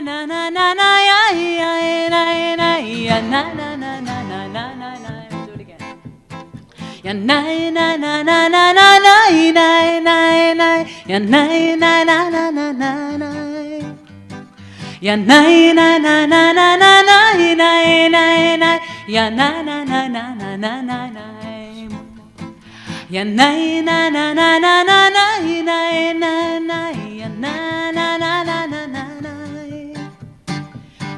na na na na ya ya na na ya na na na na na na na na. Do it again. Ya na na na na na na na na na na. Ya na na na na na na na. Ya na na na na na na na na na na. Ya na na na na na na na na. Ya na na na na na na na na na na. Ya na na na na na na na.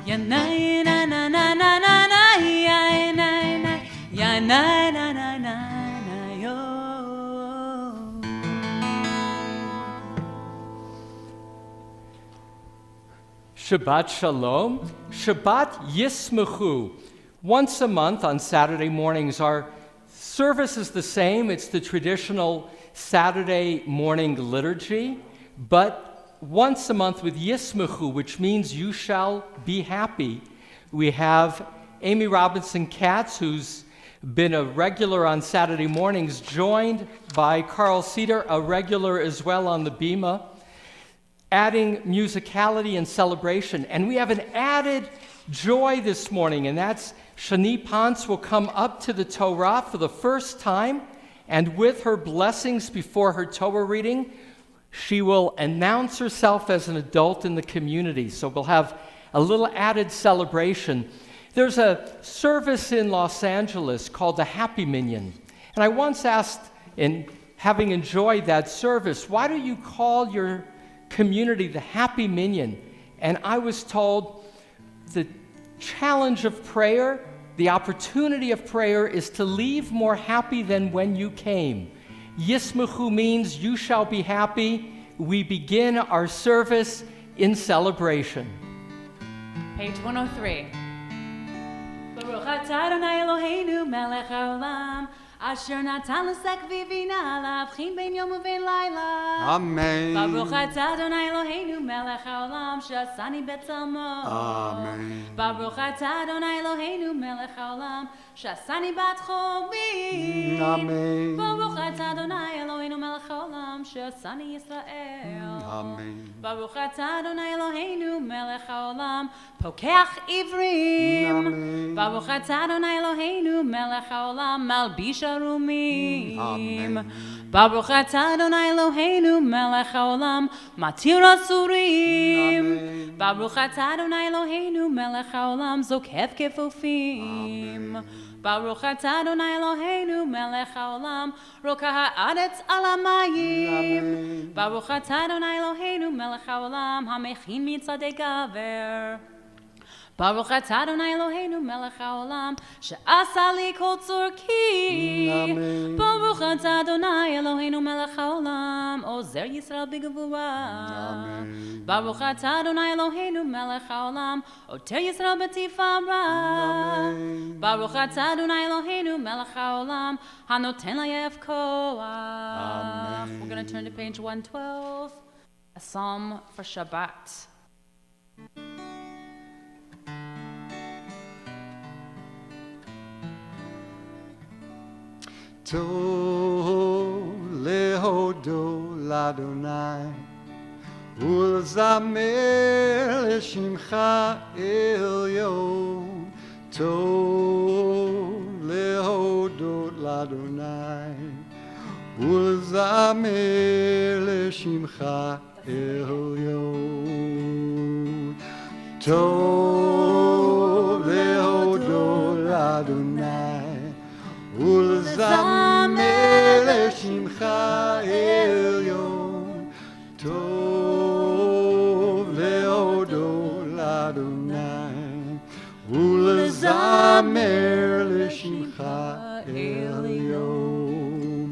Ya na na na na na na na. Ya na na. Ya na na na na na yo. Shabbat Shalom, Shabbat Yism'chu. Once a month on Saturday mornings, our service is the same. It's the traditional Saturday morning liturgy, but once a month with Yism'chu, which means you shall be happy. We have Amy Robinson Katz, who's been a regular on Saturday mornings, joined by Cedar, a regular as well on the Bima, adding musicality and celebration. And we have an added joy this morning, and that's Shani Pons will come up to the Torah for the first time, and with her blessings before her Torah reading, she will announce herself as an adult in the community. So we'll have a little added celebration. There's a service in Los Angeles called the Happy Minyan. And I once asked, in having enjoyed that service, why do you call your community the Happy Minyan? And I was told the challenge of prayer, the opportunity of prayer, is to leave more happy than when you came. Yism'chu means you shall be happy. We begin our service in celebration. Page 103. Baruch atah Adonai Eloheinu melech haolam, asher natan l'sek v'bina להבחין בין יום ובין לילה. Amen. Baruch atah Adonai Eloheinu melech haolam, שעשני בצלמו. Amen. Baruch atah Adonai Eloheinu melech haolam, שעשני בת חורבים. Amen. Baruch atah Adonai Eloheinu melech haolam, שעשני ישראל. Amen. Baruch atah Adonai Eloheinu melech haolam, פוקח עיוורים. Amen. Baruch atah Adonai Eloheinu melech haolam, מלביש ערומים. Amen. Baruch atah Adonai Eloheinu melech haolam, מתיר אסורים. Amen. Baruch atah Adonai Eloheinu melech haolam, זוקף כפופים. Baruch atah Adonai Eloheinu melech haolam, רוקה הארץ על המים. Amen. Baruch atah Adonai Eloheinu melech haolam, המכין מצעדי גבר. Baruch atah Adonai Eloheinu melech haolam, שעשה לי כל צורכי. Amen. Baruch atah Adonai Eloheinu melech haolam, עוזר ישראל בגבורה. Amen. Baruch atah Adonai Eloheinu melech haolam, עוטר ישראל בתפארה. Amen. Baruch atah Adonai Eloheinu melech haolam, הנותן לאויב כוח. Amen. We're going to turn to page 112, a psalm for Shabbat. טוב להודו לאדוני ולזמר לשמך עליון. טוב להודות לאדוני ולזמר לשמך עליון. טוב להודות לאדוני ולזמר לשמך עליון. טוב להודות לאדוני ולזמר לשמך עליון.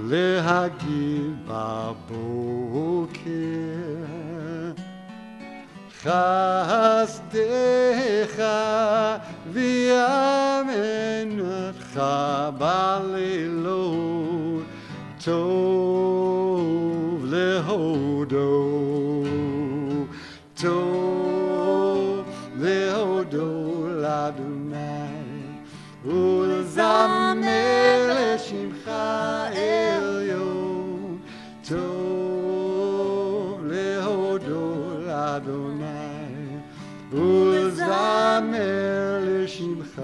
להגיד בבוקר חסדך ויאמנותך בלילות. טוב להודות, טוב להודות לאדוני ולזמר לשמך עליון. טוב להודות לאדוני ולזמר לשמך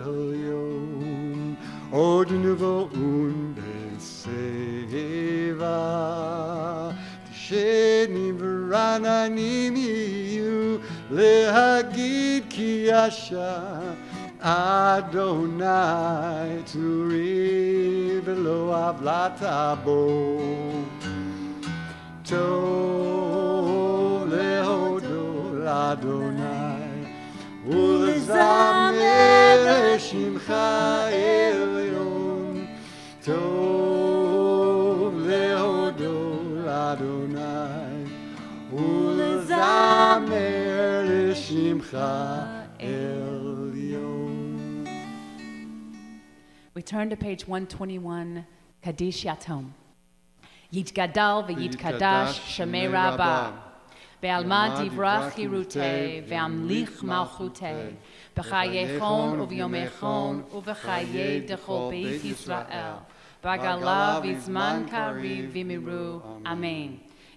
עליון, עוד נבואון בשיבה. תשנים ורעננים יהיו, להגיד כי ישר אדוני צורי ולא עוולת בו. טוב להודות לאדוני ולזמר לשמך עליון. טוב להודות לאדוני ולזמר לשמך עליון. We turn to page 121, Kaddish Yatom. Yitgadal v'yitkadash shemei Rabbah. Be'alma divra chirutei ve'amlich malchutei. B'chayechon u'v'yomechon u'v'chayei dechol beit Yisrael. B'agala v'zman kariv v'miru. Amen.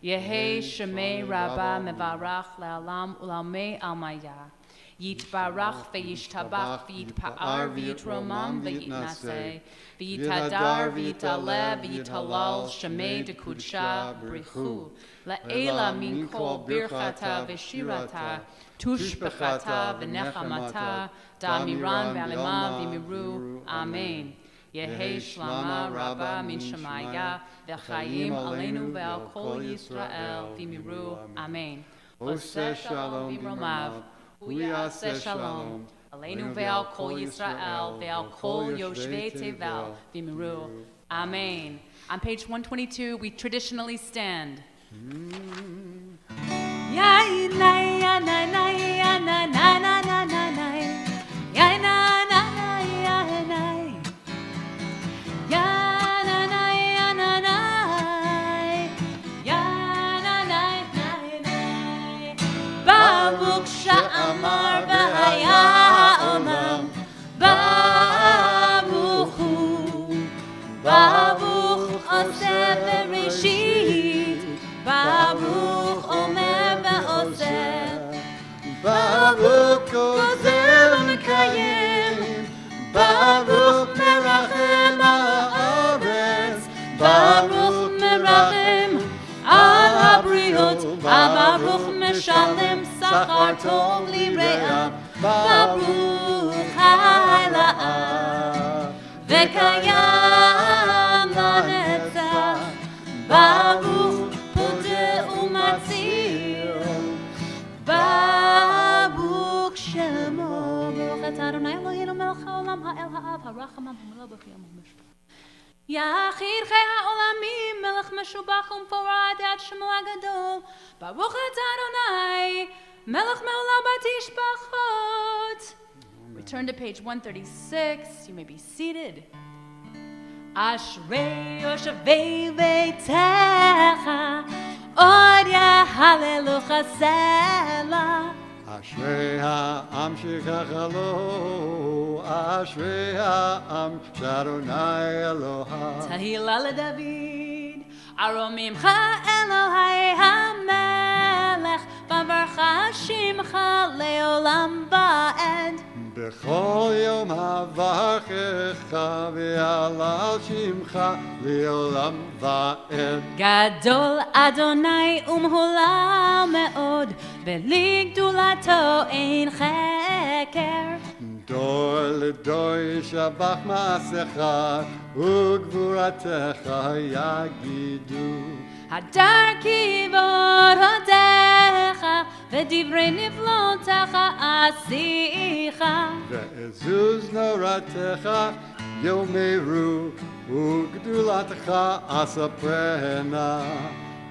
Yehei shemei Rabbah mevarach le'alam u'lamei almayah. Yitbarach v'yishtabach v'yitpa'ar v'yitromam v'yitnaseh v'yitadar v'yitaleh v'yitalal shemei dekudsha brichu le'ela min kol birchata v'shirata tushbechata v'nechamata da'amiran v'alema v'miru. Amen. Yehei shlama Rabbah min Shemaya v'chayim aleinu ve'al kol Yisrael v'miru. Amen. Oseh shalom v'romav. Uyaseh shalom, aleinu ve'al kol Yisrael, ve'al kol yoshvei tevel, v'miru. Amen. On page 122, we traditionally stand. Baruch sha'amar v'haya olam, Baruch hu, Baruch oseh v'reshit, Baruch omer v'oseh, Baruch gozer v'mekayem, Baruch merachem ha'aretz, Baruch merachem al habriot, Baruch משלם שכר טוב לרעה, ברוך העילאה, וקיים לנצח, ברוך פודה ומציל, ברוך שמו, ברוך אתה אדוני אלוהינו מלך העולם, האל האב, הרחמן, המלא ביום המשפט. יחיד חי העולמים, מלך משובח ומפורד עד שמו הגדול, ברוך אתה אדוני, מלך מעולם בתשבחות. Return to page 136, you may be seated. אשרי יושבי ביתך, עוד יהללוך סלע. אשרי העם שכחלו, אשרי העם שאדוני אלוהיו. תהילה לדוד, ארומימך אלוהי המלך, וברכה שמך לעולם ועד. בכל יום אברכך ויעלל שמך לעולם ועד. גדול אדוני ומהולל מאוד, בלי גדולתו אין חקר. דור לדור ישבח מעשיך וגבורתך יגידו. הדר כבוד הודיך, ודברי נפלותיך עשיך. ועזוז נורתך יאמרו, וגדולתך אספרנה.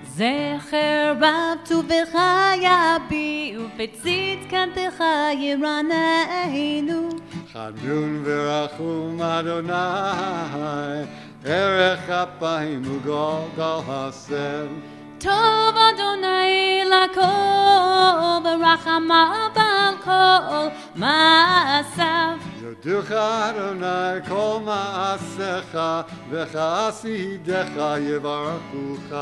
זכר רב טובך יביעו, בצדקתך ירננו. חנון ורחום אדוני, ערך אפיים וגדול השם. טוב אדוני לכל, ורחמיו על כל מעשיו. יודוך אדוני כל מעשיך, וחסידיך יברכוך.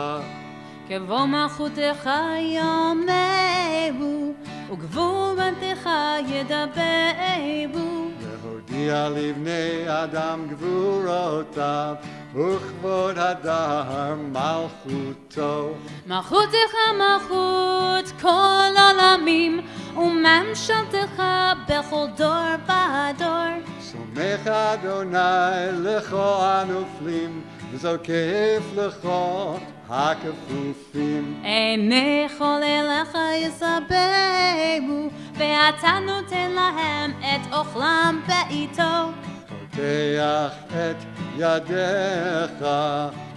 כבוא מלכותך יאמרו, וגבורתך ידברו. להודיע לבני אדם גבורותיו, וכבוד הדר מלכותו. מלכותך מלכות כל עולמים, וממשלתך בכל דור ודור. סומך אדוני לכל הנופלים, וזוקף לכל הכפופים. עיני כל אליך יסברו, ואתה נותן להם את אוכלם בעיתו. פותח את ידיך,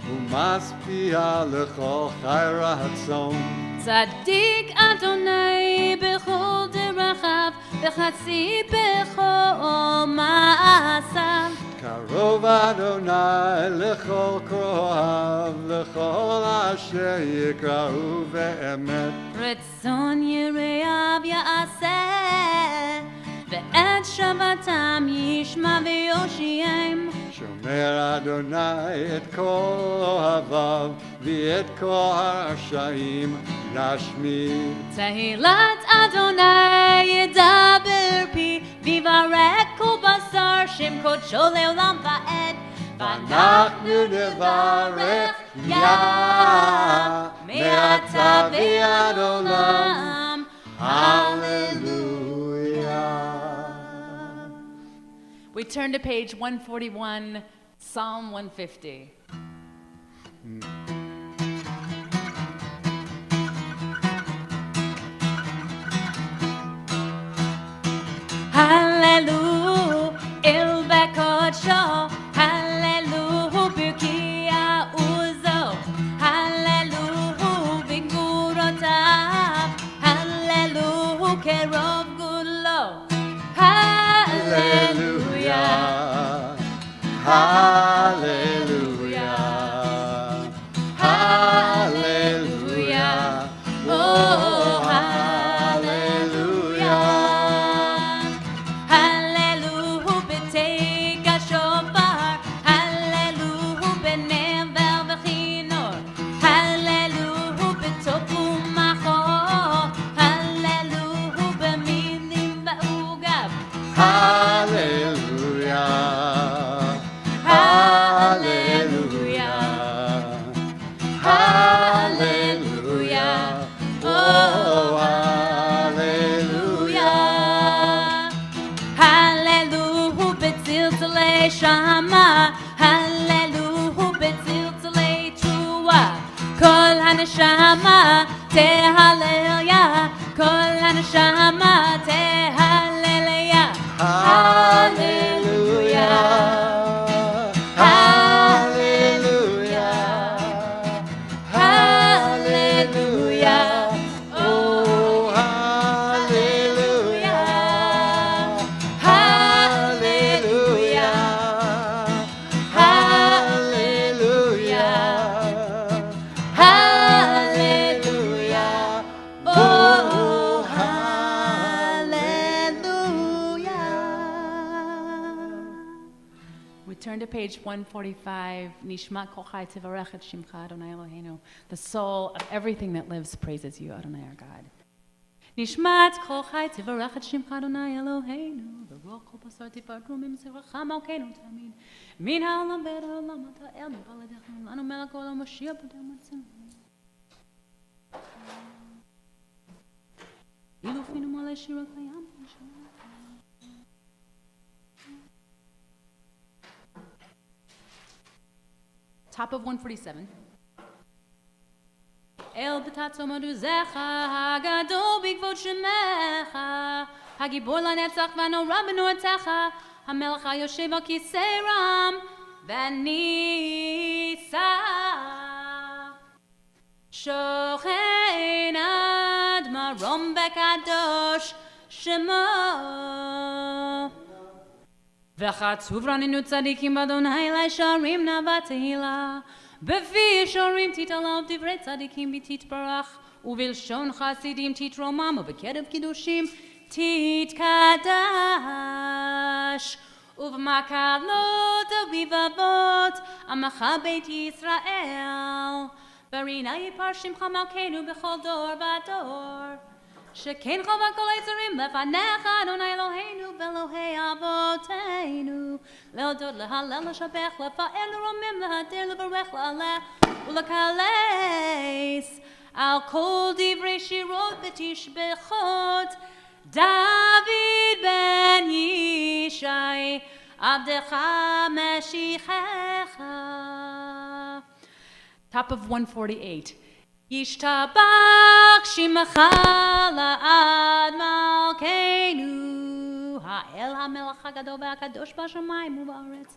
ומשפיע לכל חי רצון. צדיק אדוני בכל דרכיו, וחצי בכל מעשיו. קרוב אדוני לכל קרואיו, לכל אשר יקראו באמת. רצון יראיו יעשה, ואת שבתם ישמע ויושיעם. שומר אדוני את כל אוהביו, ואת כל הרשעים נשמיד. תהילת אדוני ידבר פי, ויברך כל בשר שם קודשו לעולם ועד. ואנחנו נברך יה מעתה ועד עולם. Hallelujah. We turn to page 141, Psalm 150. Hallelujah, il bekodsho. Hallelujah, birkia uzo. Hallelujah, bigurotav. Hallelujah, kerov gulo. Hallelujah. Hallelujah. Hallelujah. Oh, hallelujah. Hallelujah, betega shofar. Hallelujah, benevel v'chinor. Hallelujah, betoku macho. Hallelujah, bemilim v'ugav. Hallelujah. Hallelujah. Hallelujah. Oh, hallelujah. Hallelujah, betzilzalei shama. Hallelujah, betzilzalei trua. Kol haneshama tehallelya. Kol haneshama tehallelya. Hallelujah. Hallelujah. Hallelujah. Oh, hallelujah. Hallelujah. Hallelujah. Hallelujah. Oh, hallelujah. We turn to page 145. Nishmat kol chai tivarech et shimcha Adonai Eloheinu. The soul of everything that lives praises you, Adonai our God. Nishmat kol chai tivarech et shimcha Adonai Eloheinu. V'ruach kol basar tivarchu mimserecha malkeinu tamid. Min ha'olam ve'ed ha'olam ata el b'baladechem. Lanu melech olam Mashiach b'dam atzim. Ilufinu malei shira kayam. Top of 147. El b'tatzo maduzecha, hagadol b'kvod shemecha, hagibor lanetzach v'hanora b'noratecha, hamelech hayoshev al kisei ram, v'nisa, shochein ad marom b'kadosh shemo. V'chatzuv raninu tzadikim b'Adonai l'sharim nava tehila. Befi shorim titalav divrei tzadikim b'tit barach. Uvilshon chasidim tit romam. Ubekerev kiddushim tit kadash. Uv'makalot uvivavot amacha beit Yisrael. Barina yipar shimcha malkeinu b'chol dor v'ador. שכן חובה כל היצרים לפניך, אדוני אלוהינו ואלוהי אבותינו, להודות, להלל, לשבח, לפאר, לרומם, להדר, לברך, לעלה ולקלס על כל דברי שירות ותשבחות דוד בן ישי עבדך משיחך. Top of 148. ישתבח שמך לעד מלכנו, האל המלך הגדול והקדוש בשמיים ובארץ.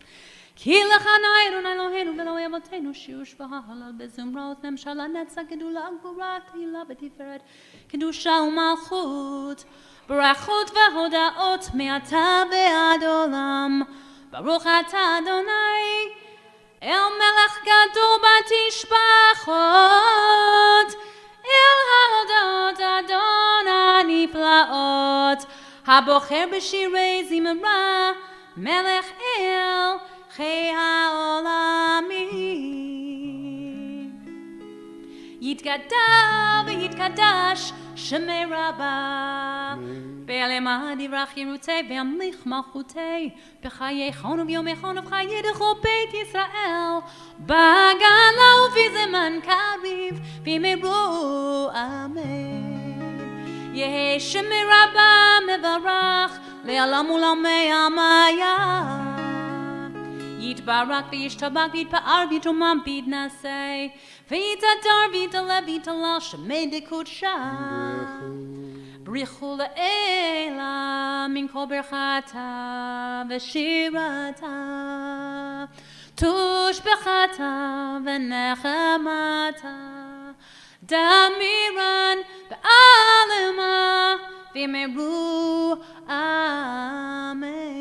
כי לך נא אדוני אלוהינו ואלוהי אבותינו שירוש והלל בזמרות ממשלה נצח גדולה גבורה תהילה ותפארת קדושה ומלכות ברכות והודאות מעתה ועד עולם. ברוך אתה אדוני אל מלך גדול בתשבחות, אל ההודות אדון הנפלאות, הבוחר בשירי זמרה, מלך אל חי העולמים. יתגדל ויתקדש שמי רבה, בעלמה דברך ירותי והמליך מלכותי, בחייכון וביומכון ובחיי דכל בית ישראל, בגלה ובזמן קריב, ויאמרו אמן. יהי שמי רבה מברך, לעולם ולעולמי עמיה. יתברך וישתבח ויתפאר ויתרומם ויתנשא, ויתהדר ויתעלה ויתהלל שמי דקודשה. בריחו לאלה מן כל ברכתה ושירתה, תושבחתה ונחמתה, דמירן בעלמה ויאמרו אמן.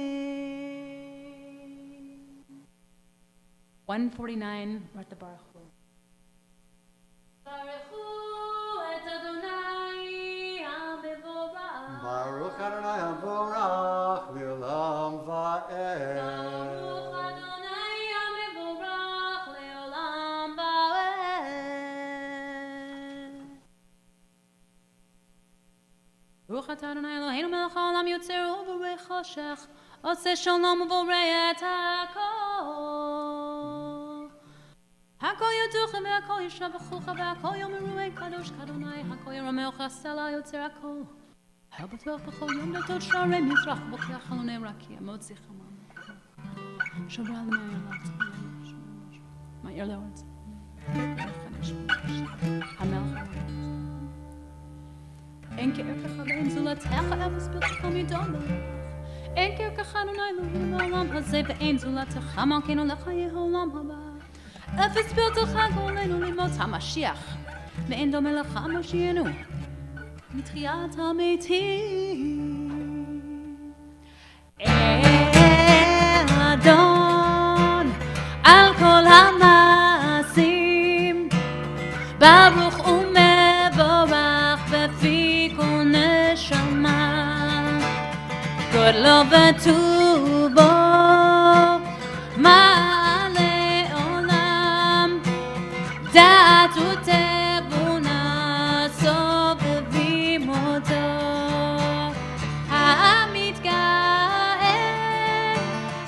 149, Rat the Baruch Hu. Baruch Hu et Adonai HaMevorach. Baruch Adonai HaMevorach Le'olam Va'ed. Baruch Adonai HaMevorach Le'olam Va'ed. Baruch atah Adonai Eloheinu melech haolam yotzer uborei choshech, עושה שלום ובורא את הכל. הכל יודוכם והכל ישבחוך והכל יאמרו קדוש כאדוני, הכל ירומך סלע יוצר הכל. הבטוח בכל יום דלתות שערי מזרח בוקח חלוני רקיע מוציא חמם. שוברה למאיר לארץ. מאיר לארץ. המלך אין כערכך ואין זולתך אפס בלתך מדום בלך. אין כערכך אדוני אלוהים בעולם הזה ואין זולתך מלכנו לחיי העולם הבא. אפס בלתך גאולנו למות המשיח ואין דומה לך מושיענו מתחיית המתים. אל אדון על כל המעשים ברוך ומבורך בפי כל נשמה, גודלו וטובו מעלה עולם, דעת ותבונה סובבים אותו, המתגאה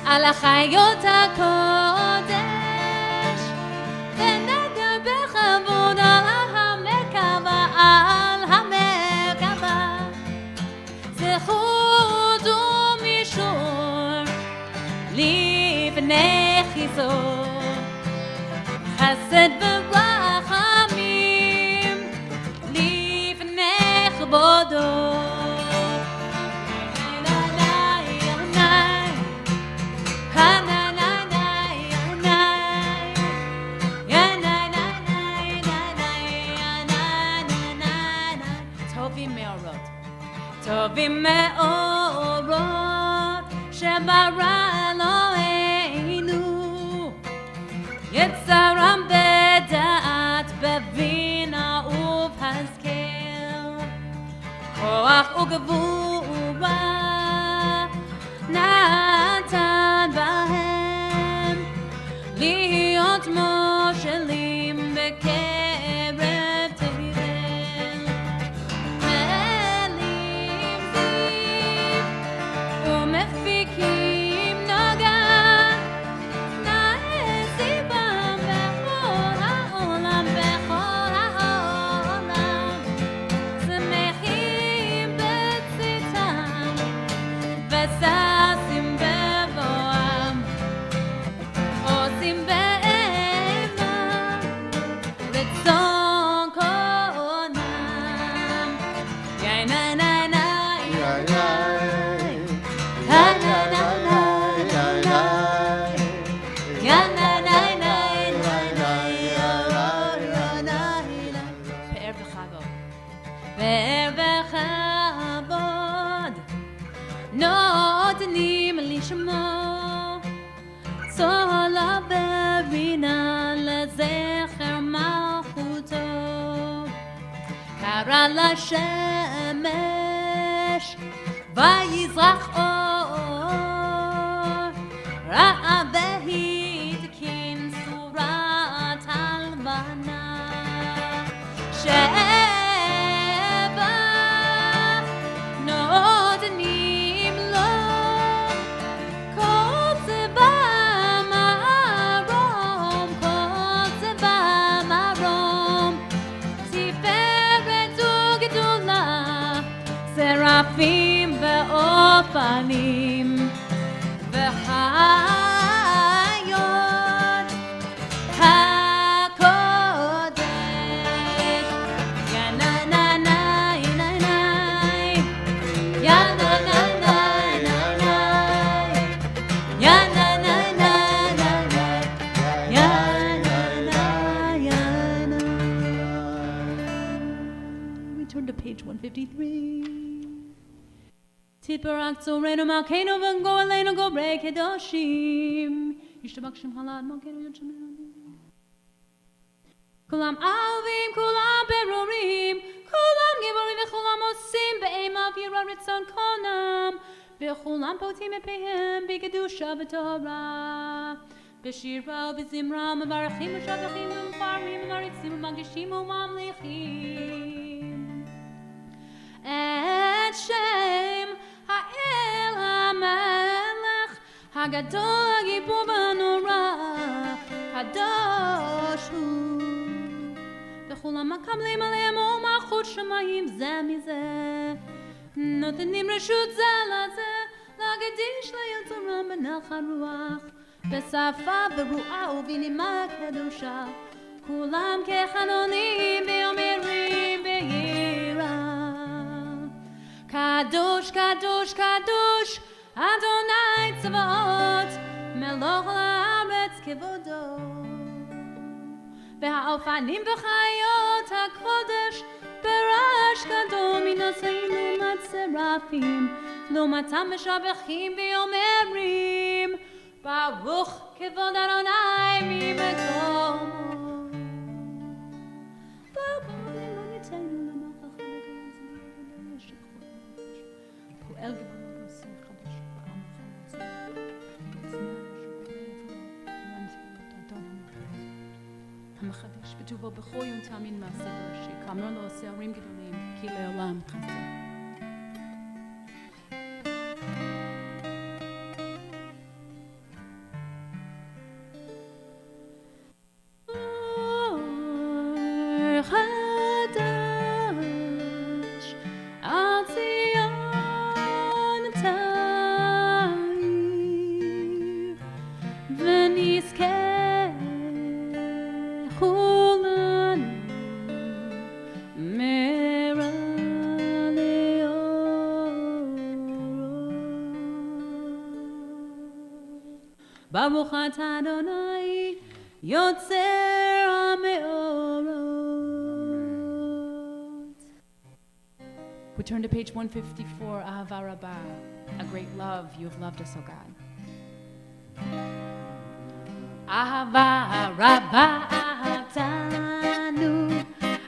על החיות הקודש ונדר בכבוד על המרכבה, על המרכבה זכות ומישור לפני חיזור, חסד ורחמים לפני כבודו. טובים מאורות שברא אלוהינו, יצרם בדעת בבינה ובהשכל, כוח וגבורה נתן בהם להיות מושלים בקרב תבל. וצאן קונם יא נה נה נה יא נה נה נותנים לשמוע צולה בבינה לזכר מלכותו קרא לשמש ויזרח אור ראה והתקין צורת הלבנה נותנים לו כל צבא מרום כל צבא מרום תפארת וגדולה שרפים ואופנים וחיות הקודש יא נה נה נה נה נה יא נה נה נה נה נה יא נה נה נה נה נה יא נה נה יא נה. We turn to page 153. תתברך צורנו מלכנו וגואלנו גוברי קדושים ישתבח שמך לעד מלכנו יד שמנו כולם אהובים כולם ברורים כולם גיבורים וכולם עושים באימה ויראה רצון קונם וכולם פותחים את פיהם בקדושה וטהרה בשירה ובזמרה מברכים ומשבחים ומפארים ומריצים ומגישים וממליכים את שם האל המלך הגדול הגיבור והנורא קדוש הוא וכולם מקבלים עליהם ומלכות שמיים זה מזה נותנים רשות זה לזה להקדיש ליל תורה בנחת רוח בשפה ורועה ובנימה קדושה כולם כחנונים ואומרים ביראה קדוש קדוש קדוש אדוני צבאות מלוך לארץ כבודו והאופנים וחיות הקודש ברעש גדול מנשאים לעומת שרפים לעומתם משבחים ואומרים ברוך כבוד אדוני ממקומו פועל גבוה ועושה חדש בעם המחדש בטובו בכל יום תאמין מעשה בראשי כאמר לו עושה הרים גדולים כי לעולם חסד ברוך אתה אדוני יוצר המאורות. We turn to page 154, Ahava Rabbah, a great love, you have loved us, O God. Ahava Rabbah ahavtanu,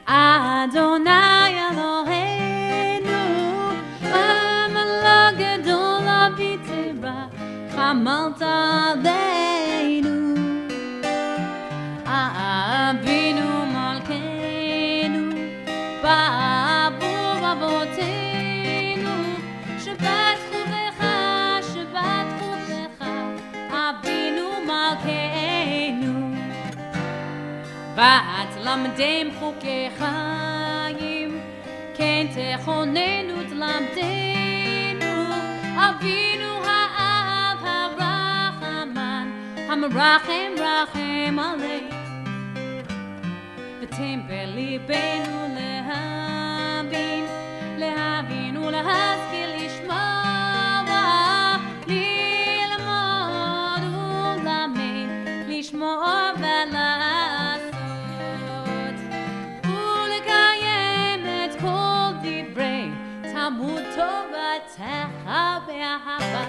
Adonai Eloheinu, Amala Gadol Avitera, Chamalta Aleinu, Avinu Malkeinu, Ba'avur Avotenu, Shabbat Chuvecha, Shabbat Chuvecha, Avinu Malkeinu, Vat Lamdem Chukei Chaim, Ken Techonenu Tlamdenu, Avinu Ha'av Ha'rachaman, Hamrachem Rachem Alei, ותן בליבנו להבין ולהשכיל לשמוע, ללמוד ולמד, לשמוע ולעשות, ולקיים את כל דברי תלמוד תורתך באהבה.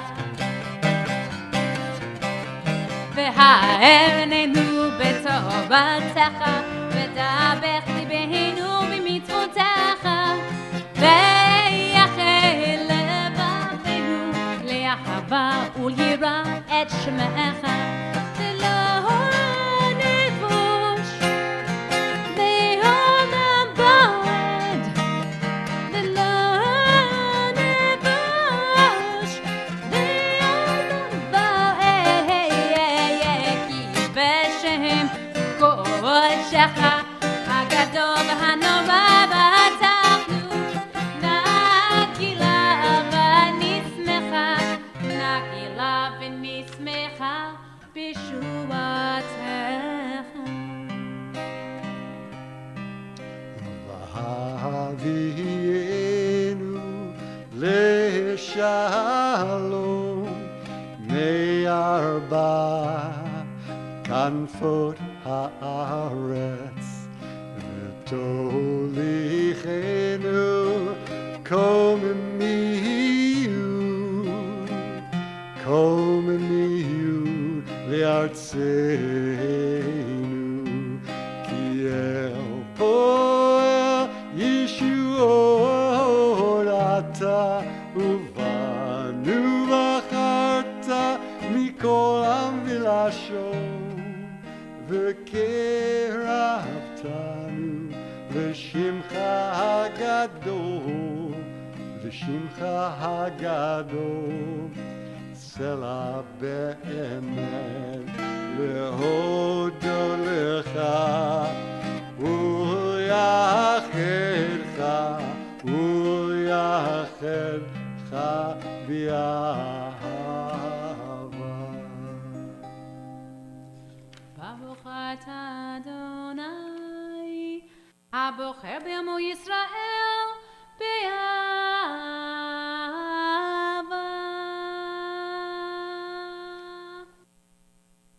והערננו בתורתך, ודבק ליבנו במצוותיך, ויחל לבבנו לאהבה וליראה את שמך, ולא נבוש לעולם ועד, ולא נבוש לעולם ועד, כי בשם קודשך הגדול והנורא והתחתות, נגילה ונשמחה בשובתך. והביאנו לשלום מארבע כנפות הארץ, ותוליכנו קוממיות לארצנו, כי אל פועל ישועות אתה, ובנו בחרת מכל עם ולשון, וקרבתנו לשמך הגדול, לשמך הגדול. סלע באמת להודות לך ולייחדך באהבה. ברוך אתה אדוני הבוחר בעמו ישראל באהבה.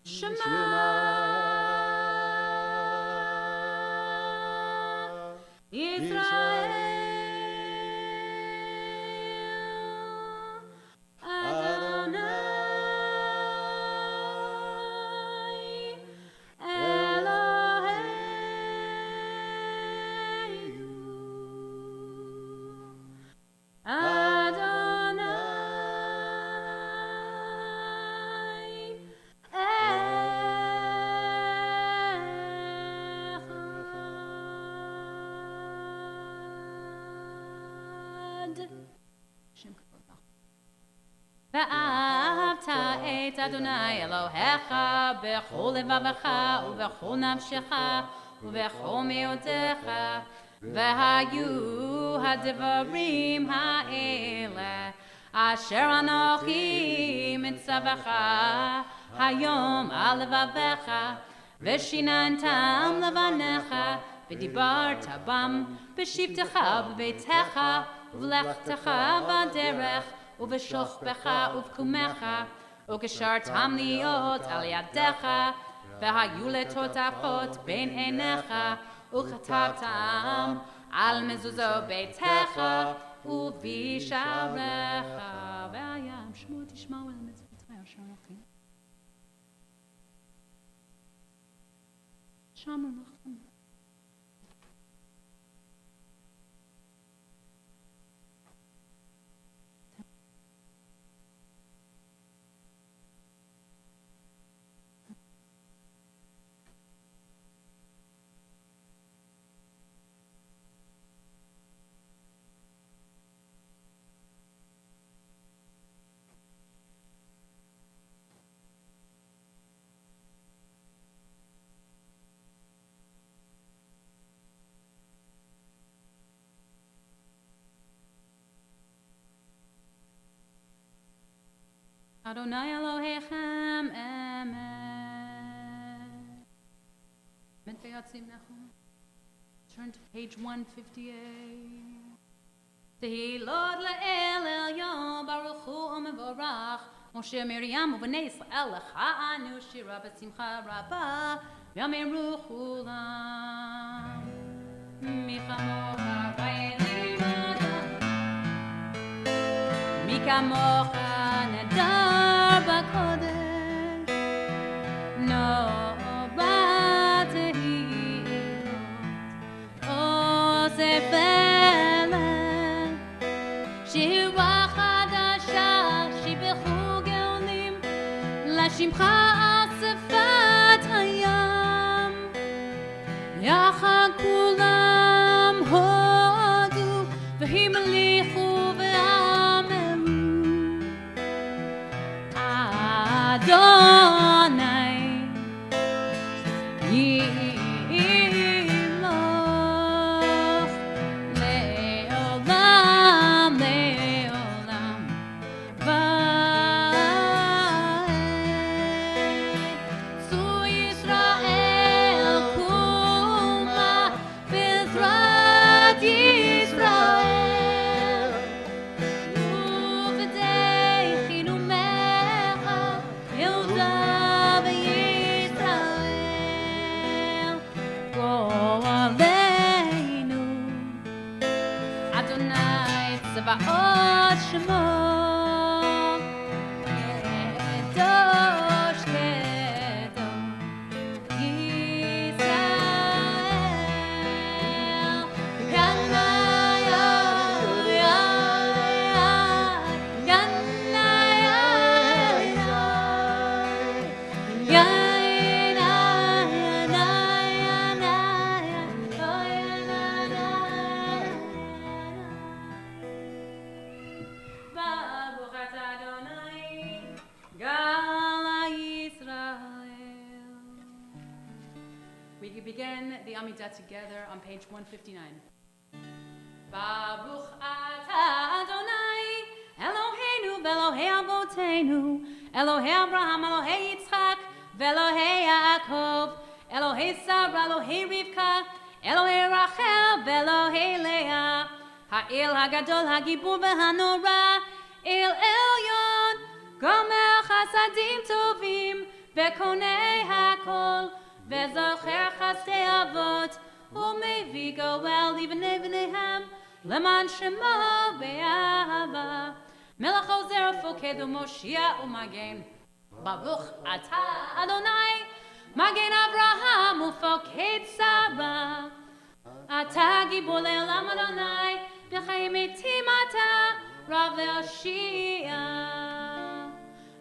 שמע ישראל אדוני ואהבת את אדוני אלוהיך בכל לבבך ובכל נפשך ובכל מאודך, והיו הדברים האלה אשר אנוכי מצווך היום על לבביך, ושיננתם לבניך, ודיברת בם בשבתך ובביתך ובלכתך בדרך ובשוכבך ובקומך, וקשרתם להיות על ידיך, והיו לטוטפות בין עיניך, וכתבתם על מזוזות ביתך ובשעריך. והים שמעו תשמעו אל מצוותיי אשר אנוכי שמעו לכם. אדוני אלוהיכם אמת. אמת ויוצאים נכון. turn to page 158. Tehilot le'el elyon baruch hu u'mevorach Moshe Miriam u'bnei Yisrael lecha anu shira b'simcha rabah v'yameru chulam michamocha v'yelim mikamocha nedar b'kodesh no batehilot osefelen shira chadasha shibechu geolim lashimcha asefat hayam yachad kulam hodu v'himalichu v'ameru Adonai Yimloch le'olam le'olam va'ed Zu Yisrael kuma b'ezrat Yisrael Uv'dei chinumecha Yehuda v'Yisrael Go'aleinu Adonai Tzvaot Shemo Kedosh Kedosh Yisrael Yanaya Baruch atah Adonai Gala Yisrael. We begin the Amidah together on page 159. Baruch atah Adonai Eloheinu v'Elohei Avoteinu Elohei Abraham, Elohei Yitzchak v'Elohei Yaakov Elohei Sarah, Elohei Rivka Elohei Rachel v'Elohei Leah Ha'el Hagadol Hagibur v'Hanora El Elyon Gomer Chasadim Tovim V'Konei Hakol V'Zocher Chasdei Avot U'Mevi Goel Livnei V'Nehem Leman Shemo Be'ahava Melech Ozer Foked U'Moshiach U'Magen Baruch Atah Adonai Magen Avraham U'Foked Sarah Atah Gibor Le'olam Adonai B'chaim Mitim Atah Rav Le'Oshia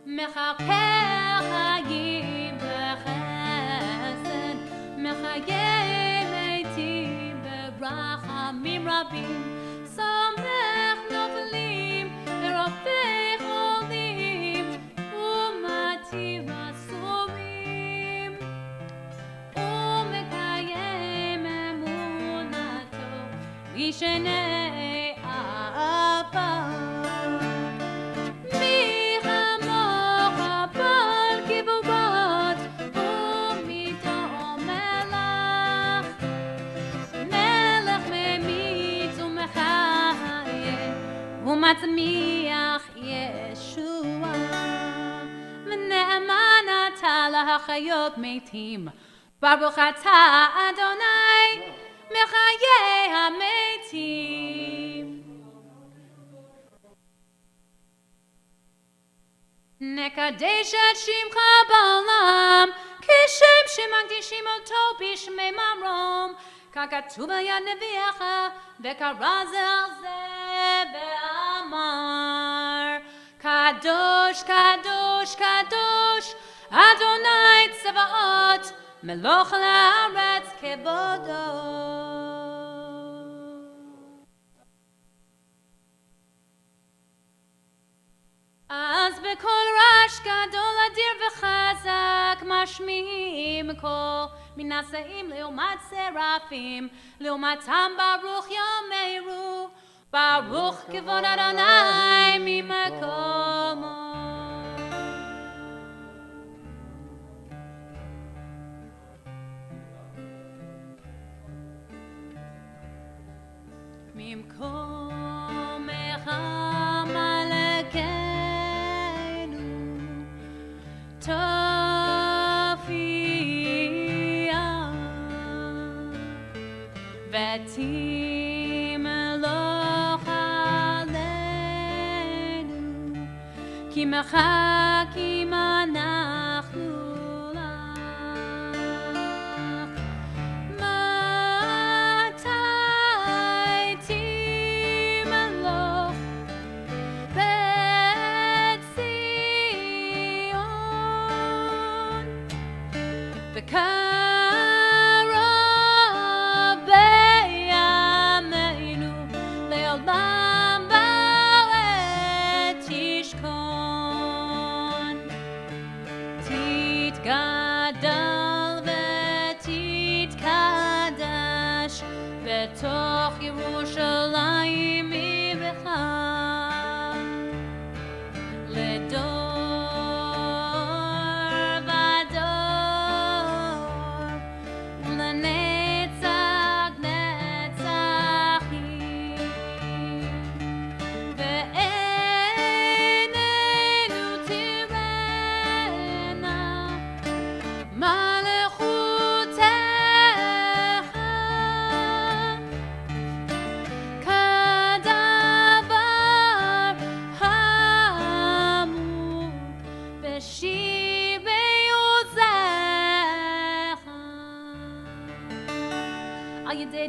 Mechaper Chagim B'Chesed Mechayim Eitim B'Rachamim Rabim Samech Novelim V'Rofech Olim U'Matir Asurim U'Mekayem Emunato Yishenei Abba Michamocha Bal Givorot U'Mito Melech Melech Memitz U'Mechayeh U'Matzmiach Yeshua V'ne'eman atah lahachayot metim Baruch atah Adonai Mechayeh hametim Nekadesh et shimcha ba'olam Kishem shemagdishim oto b'shmei marom Kakatuv al yad nevi'echa V'kara ze al ze ve'amar Kadosh, Kadosh, Kadosh Adonai Tzvaot Meloch la'aretz kevodo Az bekol rash gadol adir v'chazak mashmi'im kol minaseim le'umat serafim le'umatam baruch yameru baruch kevod Adonai mimakomo במקומך מלכנו תופיע ותמלוך עלינו כי מחכים אנחנו בקרוב בימינו לעולם בארץ תשכון תתגדל ותתקדש בתוך ירושלים עירך לדור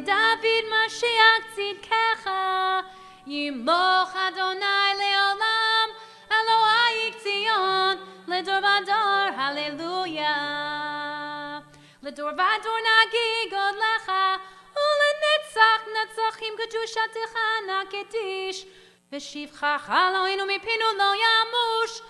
דוד משיח צדקך ימלוך אדוני לעולם אלוהי ציון לדור ודור הללויה לדור ודור נגיד גודלך ולנצח נצחים קדושתך נקדיש ושבחך אלוהינו מפינו לא ימוש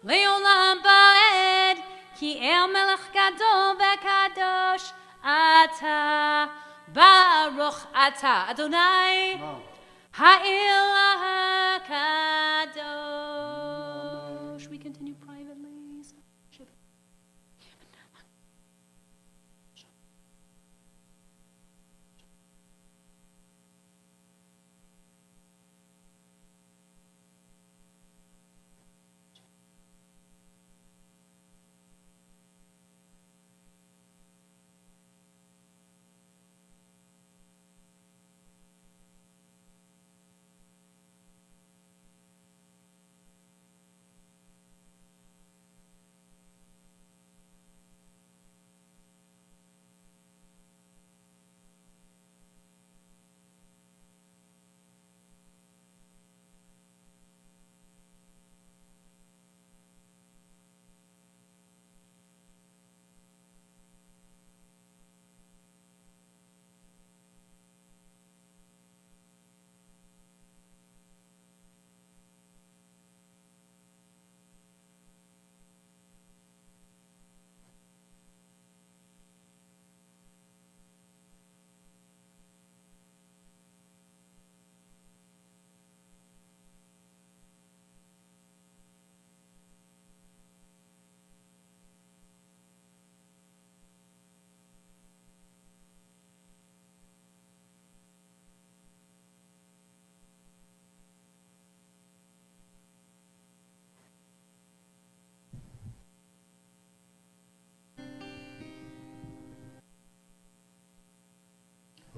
לעולם ועד כי אל מלך גדול וקדוש אתה Baruch Ata Adonai Ha'elah HaKadosh. We continue privately.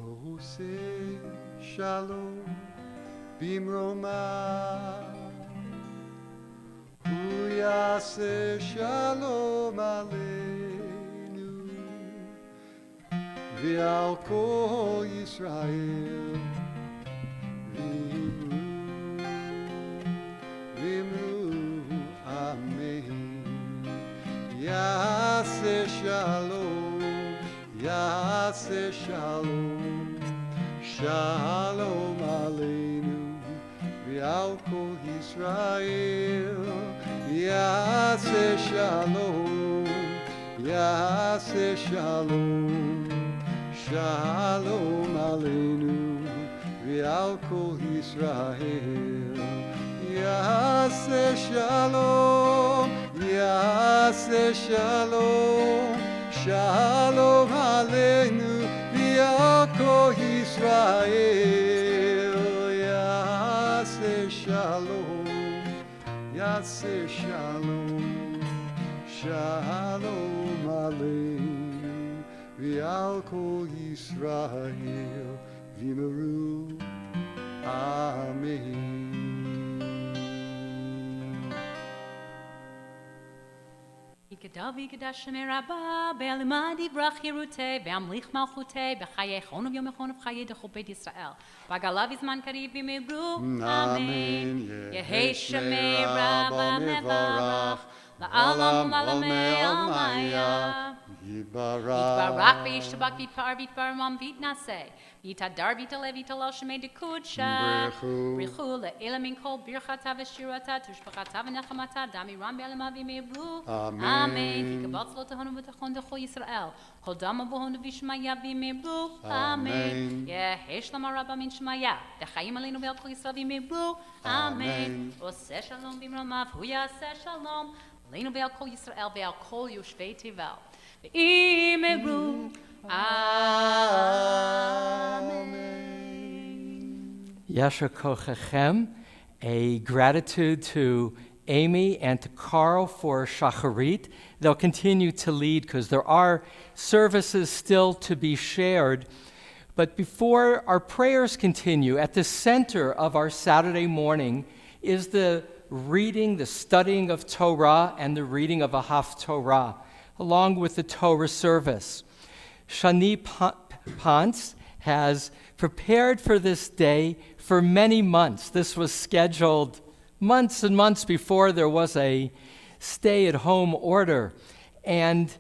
עושה שלום במרומה הוא יעשה שלום עלינו ועל כל ישראל ואמרו אמן יעשה שלום יעשה שלום שלום עלינו ועל כל ישראל יעשה שלום יעשה שלום שלום עלינו ועל כל ישראל יעשה שלום יעשה שלום שלום עלינו ועל כל ישראל Yaseh Shalom, Shalom Aleinu, V'al Kol Yisrael, V'yimeru, Amen. יגדל ויגדש שמי רבה, בעלמד יברח חירותי, בהמליך מלכותי, בחיי חון וביום יחון ובחיי דחו בית ישראל. בגלה בזמן קריב ימברו, אמן. יהי שמי רבה מברך, לעולם ולעולמי עלמיה. יתברך וישתבח ויתפאר ויתברמם ויתנשא. יתהדר ויתעלה ויתהלל שמי דקודשה. ברכו לאלה מן כל ברכתה ושירתה, תשבחתה ונחמתה, דמירם בעלמה וימברו, אמן. כי קבץ לא תהונו ותכון דכל ישראל. כל דם ובהונו וישמעיה וימברו, אמן. יהי שלמה רבה מן שמעיה, דחיים עלינו ועל כל ישראל וימברו, אמן. עושה שלום במרומיו, הוא יעשה שלום. עלינו ועל כל ישראל ועל כל יושבי תבל. וימברו, Yasher Kochechem, a gratitude to Amy and to Carl for Shacharit. They'll continue to lead because there are services still to be shared. But before our prayers continue, at the center of our Saturday morning is the reading, the studying of Torah and the reading of a Haftorah, along with the Torah service. Shani Pantz has prepared for this day for many months. This was scheduled months and months before there was a stay-at-home order. And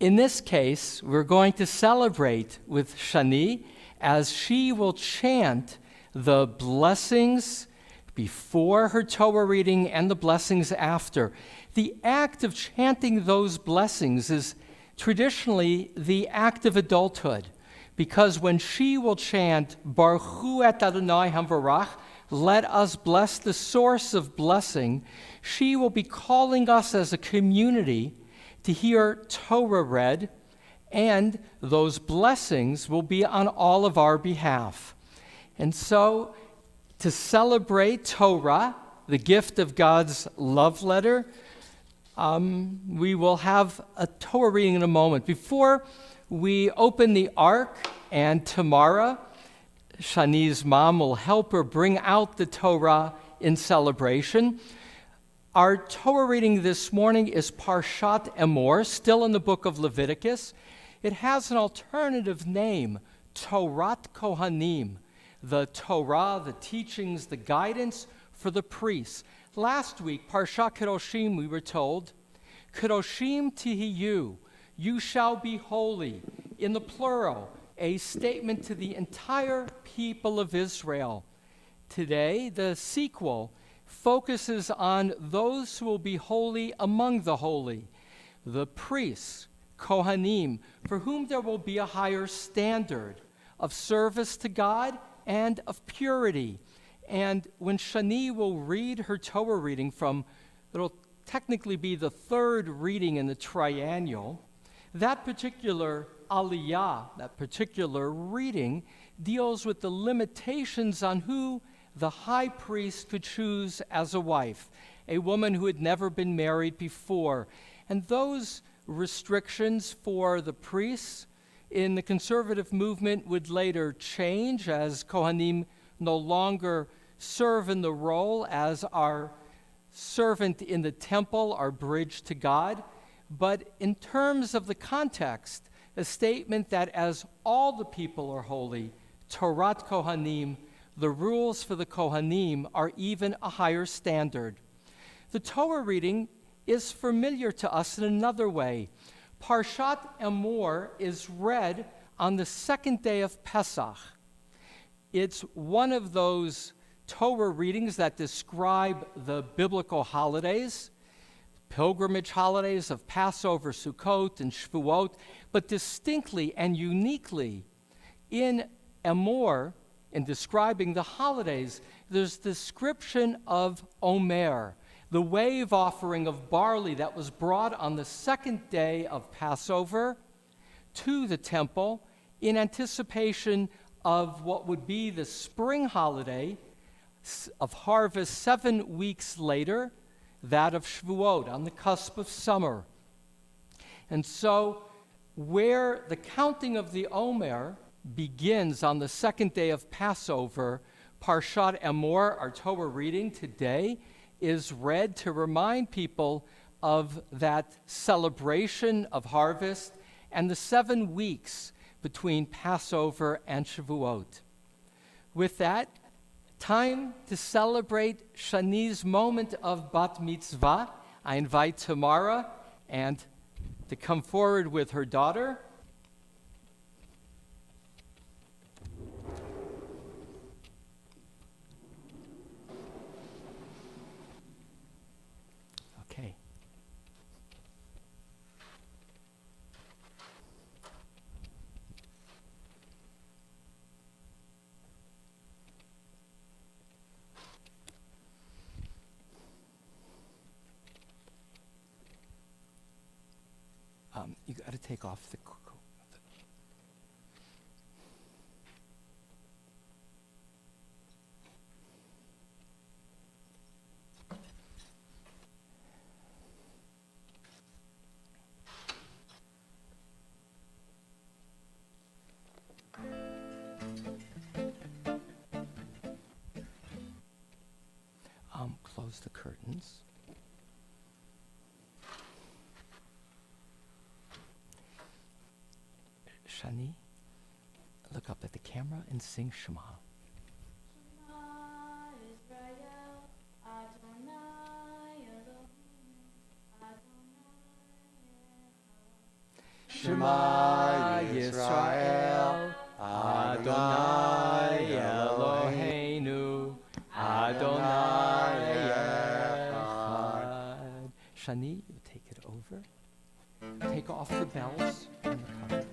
in this case, we're going to celebrate with Shani as she will chant the blessings before her Torah reading and the blessings after. The act of chanting those blessings is traditionally the act of adulthood, because when she will chant, Baruch Hu et Adonai Hamvarach, let us bless the source of blessing, she will be calling us as a community to hear Torah read, and those blessings will be on all of our behalf. And so, to celebrate Torah, the gift of God's love letter, we will have a Torah reading in a moment. Before we open the Ark, and Tamara, Shani's mom, will help her bring out the Torah in celebration. Our Torah reading this morning is Parshat Emor, still in the book of Leviticus. It has an alternative name, Torat Kohanim, the Torah, the teachings, the guidance for the priests. Last week, Parshat Kedoshim, we were told, Kedoshim Tihiyu, you shall be holy, in the plural, a statement to the entire people of Israel. Today, the sequel focuses on those who will be holy among the holy, the priests, Kohanim, for whom there will be a higher standard of service to God and of purity. And when Shani will read her Torah reading from, it'll technically be the third reading in the triennial, that particular aliyah, that particular reading, deals with the limitations on who the high priest could choose as a wife, a woman who had never been married before. And those restrictions for the priests in the conservative movement would later change as Kohanim no longer serve in the role as our servant in the temple, our bridge to God. But in terms of the context, a statement that as all the people are holy, Torat Kohanim, the rules for the Kohanim are even a higher standard. The Torah reading is familiar to us in another way. Parshat Emor is read on the second day of Pesach. It's one of those Torah readings that describe the biblical holidays, pilgrimage holidays of Passover, Sukkot, and Shavuot, but distinctly and uniquely in Emor, in describing the holidays, there's description of Omer, the wave offering of barley that was brought on the second day of Passover to the temple in anticipation of what would be the spring holiday, of harvest 7 weeks later, that of Shavuot, on the cusp of summer. And so, where the counting of the Omer begins on the second day of Passover, Parshat Emor, our Torah reading today, is read to remind people of that celebration of harvest and the 7 weeks between Passover and Shavuot. With that, time to celebrate Shani's moment of bat mitzvah. I invite Tamara and to come forward with her daughter. Okay. You got to take off the. Close the curtains. Shani, look up at the camera and sing Shema. Shema Yisrael, Adonai Eloheinu, Adonai Echad. Shani, you take it over. Take off the bells and the carpet.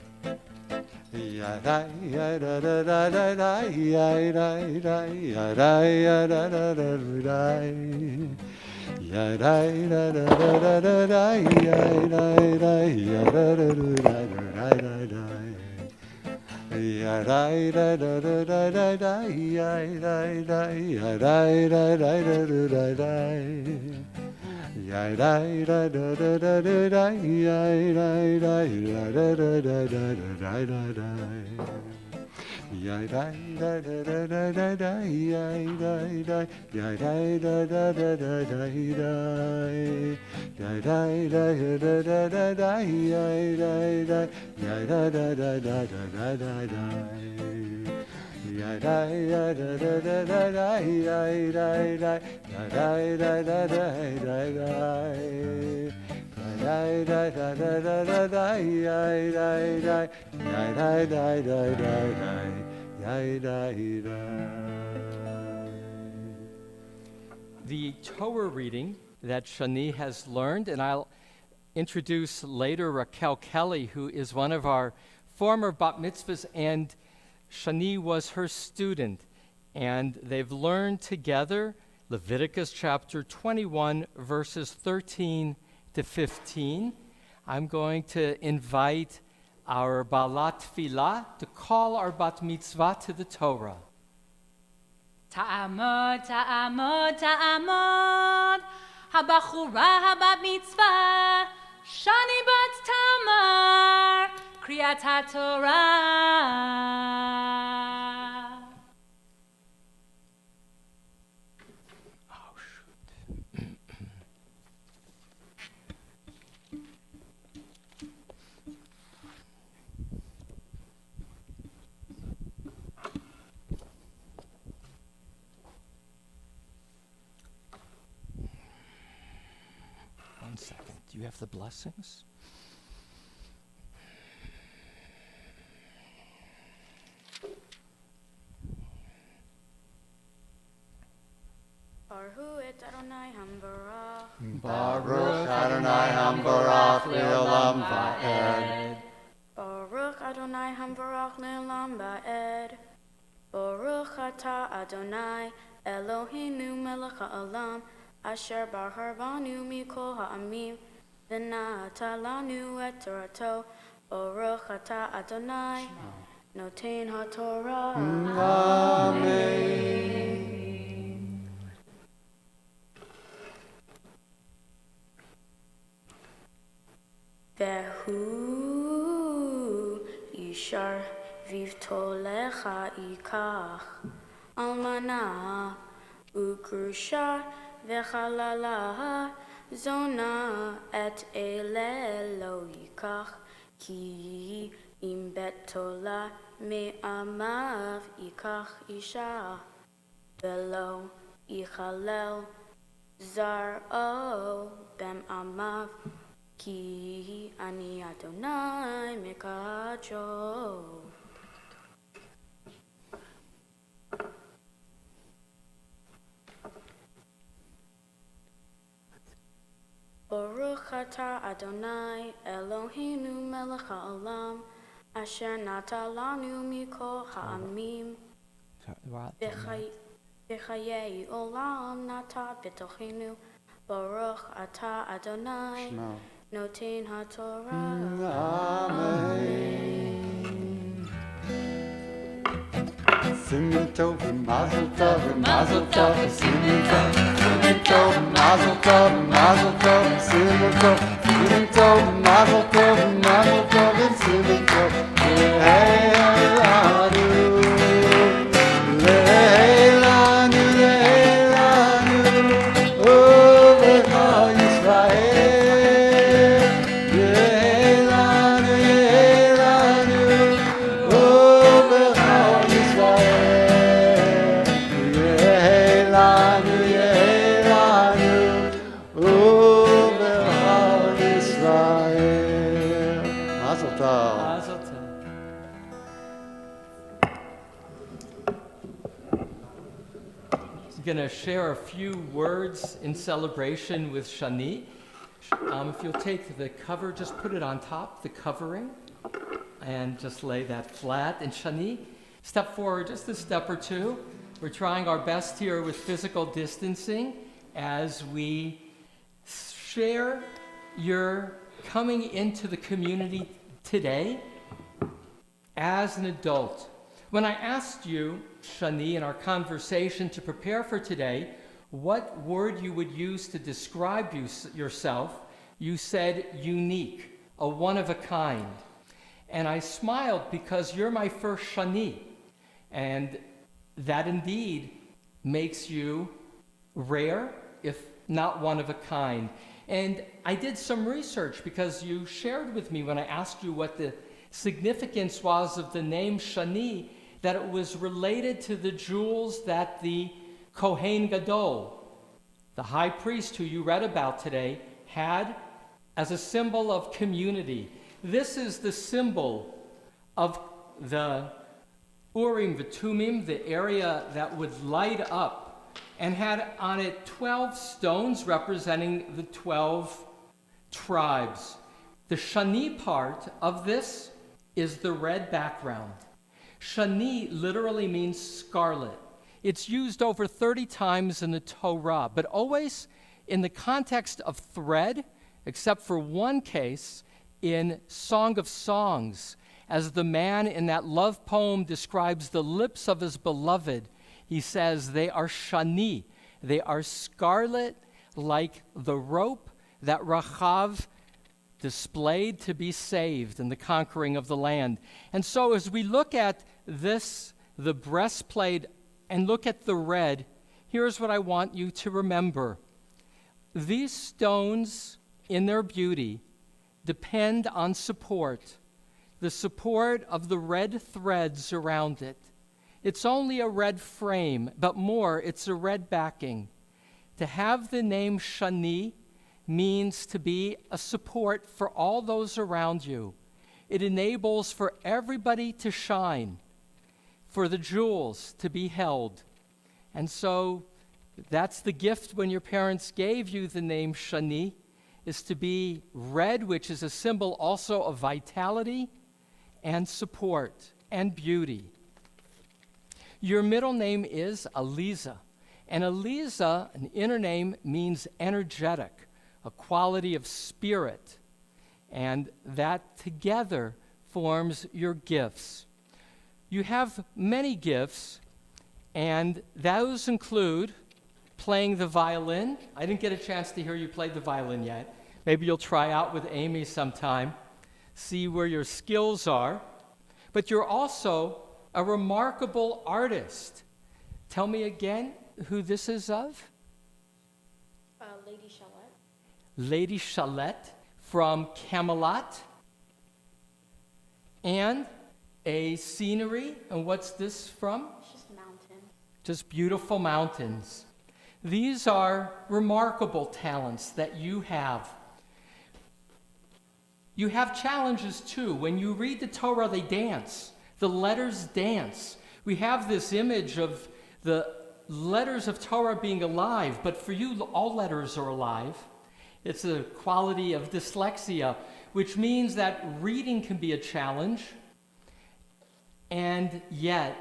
The Torah reading that Shani has learned, and I'll introduce later Raquel Kelly, who is one of our former bat mitzvahs, and Shani was her student. And they've learned together Leviticus chapter 21, verses 13 to 15. I'm going to invite our Balat Tfilah to call our bat mitzvah to the Torah. Ta'amod, ta'amod, ta'amod, habachura habat mitzvah, Shani bat Tamar, Kriyat HaTorah. Oh, shoot. 1 second. Do you have the blessings? Baruch et Adonai Hambarach. Baruch Adonai Hambarach Le'olam Va'ed. Baruch Adonai Hambarach Le'olam Va'ed. Baruch Atah Adonai Eloheinu Melech Ha'olam Asher Bahar Banu Mikol Ha'amim V'na'ata lanu et Torato. Baruch Atah Adonai Noten HaTorah. Amen. והוא ישר ויבטולך ייקח אלמנה וגרושה וחללה זונה את אלה לא ייקח כי אם בתולה מעמיו ייקח אישה ולא יחלל זרעו בעמיו כי אני אדוני מקדשו. ברוך אתה אדוני אלוהינו מלך העולם אשר נתן לנו מכל העמים בחיי עולם נטע בתוכנו ברוך אתה אדוני נותן התורה. Amen. Simen tov, mazel tov, mazel tov, simen tov, mazel tov, mazel tov, simen tov, mazel tov, mazel tov, simen tov. Leilanu, leilanu, leilanu, Ovecha Yisrael. Leilanu, leilanu, Ovecha Yisrael. Leilanu, leilanu, Ovecha Yisrael. Mazel tov. Mazel tov. I'm going to share a few words in celebration with Shani. If you'll take the cover, just put it on top, the covering, and just lay that flat. And Shani, step forward just a step or two. We're trying our best here with physical distancing as we share your coming into the community today as an adult. When I asked you, Shani, in our conversation to prepare for today, what word you would use to describe yourself, you said unique, a one of a kind. And I smiled because you're my first Shani. And that indeed makes you rare, if not one of a kind. And I did some research because you shared with me when I asked you what the significance was of the name Shani, that it was related to the jewels that the Kohen Gadol, the high priest who you read about today, had as a symbol of community. This is the symbol of the Urim V'Tumim, the area that would light up, and had on it 12 stones representing the 12 tribes. The Shani part of this is the red background. Shani literally means scarlet. It's used over 30 times in the Torah, but always in the context of thread, except for one case in Song of Songs, as the man in that love poem describes the lips of his beloved. He says they are Shani, they are scarlet like the rope that Rachav displayed to be saved in the conquering of the land. And so as we look at this, the breastplate, and look at the red, here's what I want you to remember. These stones, in their beauty, depend on support, the support of the red threads around it. It's only a red frame, but more, it's a red backing. To have the name Shani means to be a support for all those around you. It enables for everybody to shine, for the jewels to be held. And so that's the gift when your parents gave you the name Shani, is to be red, which is a symbol also of vitality and support and beauty. Your middle name is Aliza. And Aliza, an inner name, means energetic, a quality of spirit. And that together forms your gifts. You have many gifts, and those include playing the violin. I didn't get a chance to hear you play the violin yet. Maybe you'll try out with Amy sometime. see where your skills are, but you're also a remarkable artist. Tell me again who this is of? Lady Shalette. Lady Shalette from Camelot. And a scenery. And what's this from? It's just mountain. Just beautiful mountains. These are remarkable talents that you have. You have challenges too. When you read the Torah, they dance. The letters dance. We have this image of the letters of Torah being alive, but for you, all letters are alive. It's a quality of dyslexia, which means that reading can be a challenge, and yet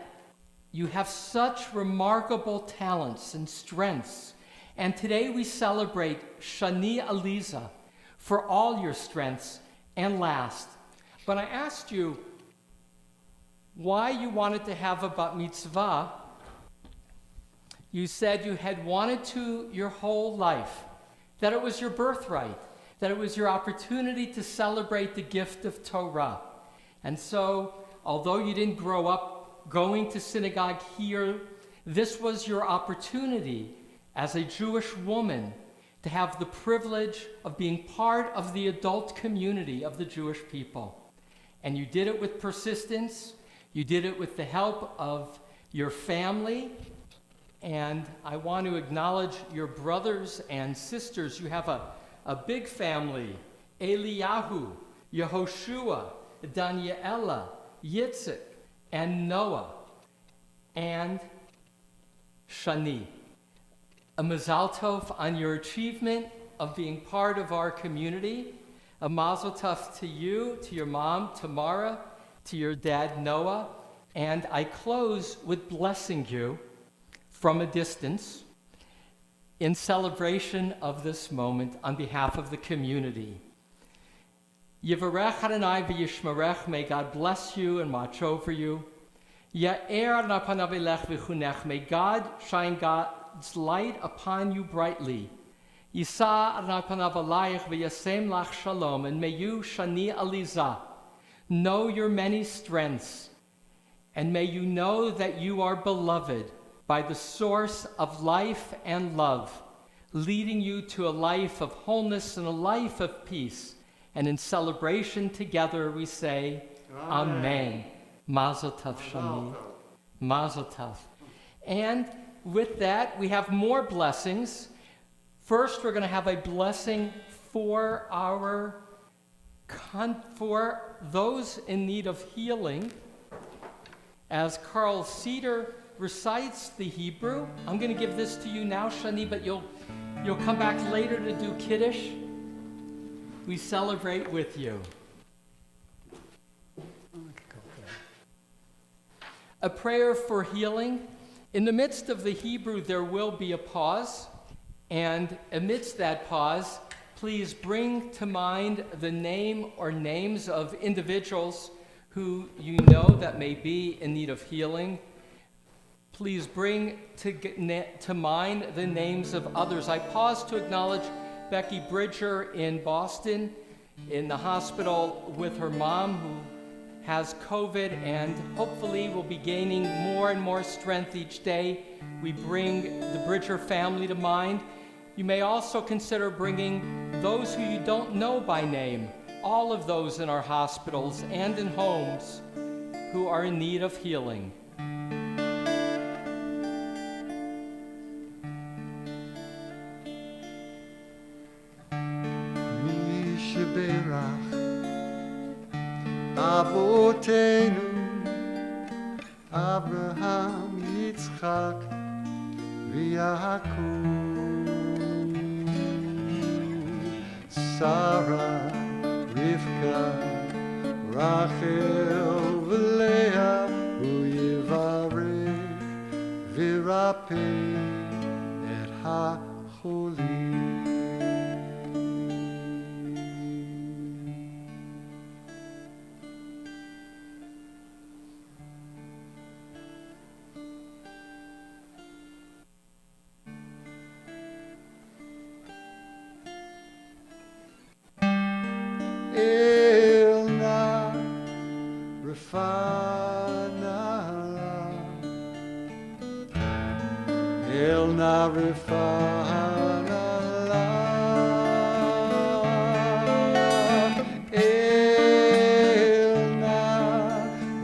you have such remarkable talents and strengths. And today we celebrate Shani Aliza for all your strengths. And last, when I asked you why you wanted to have a bat mitzvah, you said you had wanted to your whole life, that it was your birthright, that it was your opportunity to celebrate the gift of Torah. And so, although you didn't grow up going to synagogue here, this was your opportunity as a Jewish woman to have the privilege of being part of the adult community of the Jewish people. And you did it with persistence. You did it with the help of your family. And I want to acknowledge your brothers and sisters. You have a big family: Eliyahu, Yehoshua, Daniela, Yitzhak, and Noah, and Shani. A mazal tov on your achievement of being part of our community. A mazel tov to you, to your mom, Tamara, to your dad, Noah. And I close with blessing you from a distance in celebration of this moment on behalf of the community. Yivarech Adonai v'yishmarech, may God bless you and watch over you. Ya'er Adonai panav elech v'chunech, may God shine God's light upon you brightly. Yisa Adonai panav alayich v'yasem lach shalom, and may you, Shani Aliza, know your many strengths, and may you know that you are beloved by the source of life and love, leading you to a life of wholeness and a life of peace. And in celebration together we say, Amen. Mazel tov, Shani. Mazel tov. And with that, we have more blessings. First, we're going to have a blessing for for those in need of healing. As Carl Cedar recites the Hebrew, I'm going to give this to you now, Shani, but you'll come back later to do Kaddish. We celebrate with you. A prayer for healing. In the midst of the Hebrew, there will be a pause. And amidst that pause, please bring to mind the name or names of individuals who you know that may be in need of healing. Please bring to mind the names of others. I pause to acknowledge Becky Bridger in Boston, in the hospital with her mom who has COVID and hopefully will be gaining more and more strength each day. We bring the Bridger family to mind. You may also consider bringing those who you don't know by name, all of those in our hospitals and in homes who are in need of healing. Berach Avotenu Abraham, Yitzchak, v'Yaakov, Sarah, Rivka, Rachel, v'Leah, u'yivarech v'irapeh et ha'cholim. El El na rifana la. El na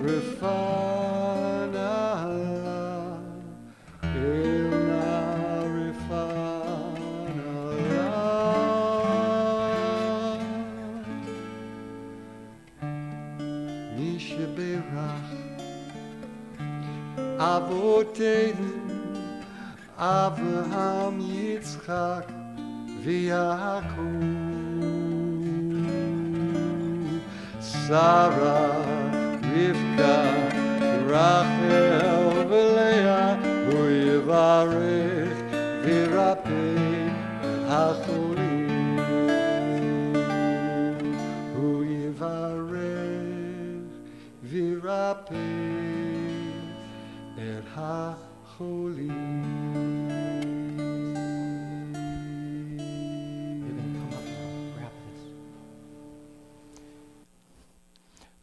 rifana la. El na rifana la. Misha berach Avoteinu Avraham, Yitzchak, v'Yaakov, Sarah, Rivka, Rachel, v'Leah, hu yivarech v'yirapeh hacholim, hu yivarech v'yirapeh et hacholim.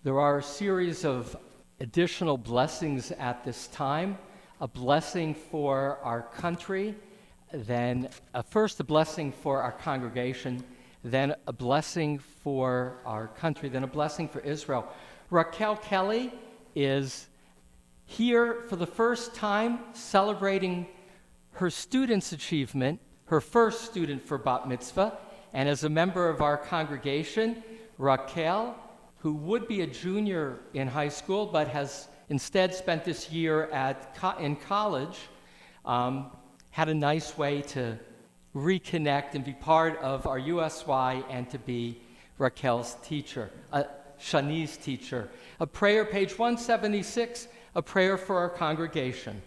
There are a series of additional blessings at this time. A blessing for our country, then first a blessing for our congregation, then a blessing for our country, then a blessing for Israel. Raquel Kelly is here for the first time celebrating her student's achievement, her first student for Bat Mitzvah, and as a member of our congregation, Raquel, who would be a junior in high school but has instead spent this year in college, had a nice way to reconnect and be part of our USY and to be Raquel's teacher, Shani's teacher. A prayer, page 176, a prayer for our congregation.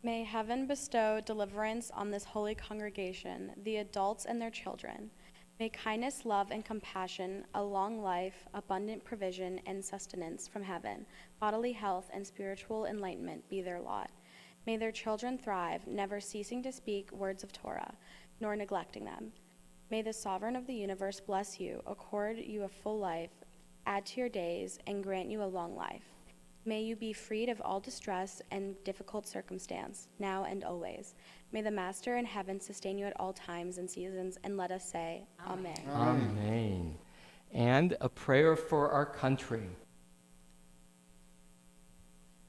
May heaven bestow deliverance on this holy congregation, the adults and their children. May kindness, love, and compassion, a long life, abundant provision, and sustenance from heaven, bodily health, and spiritual enlightenment be their lot. May their children thrive, never ceasing to speak words of Torah, nor neglecting them. May the sovereign of the universe bless you, accord you a full life, add to your days, and grant you a long life. May you be freed of all distress and difficult circumstance, now and always. May the Master in heaven sustain you at all times and seasons, and let us say, Amen. Amen. And a prayer for our country.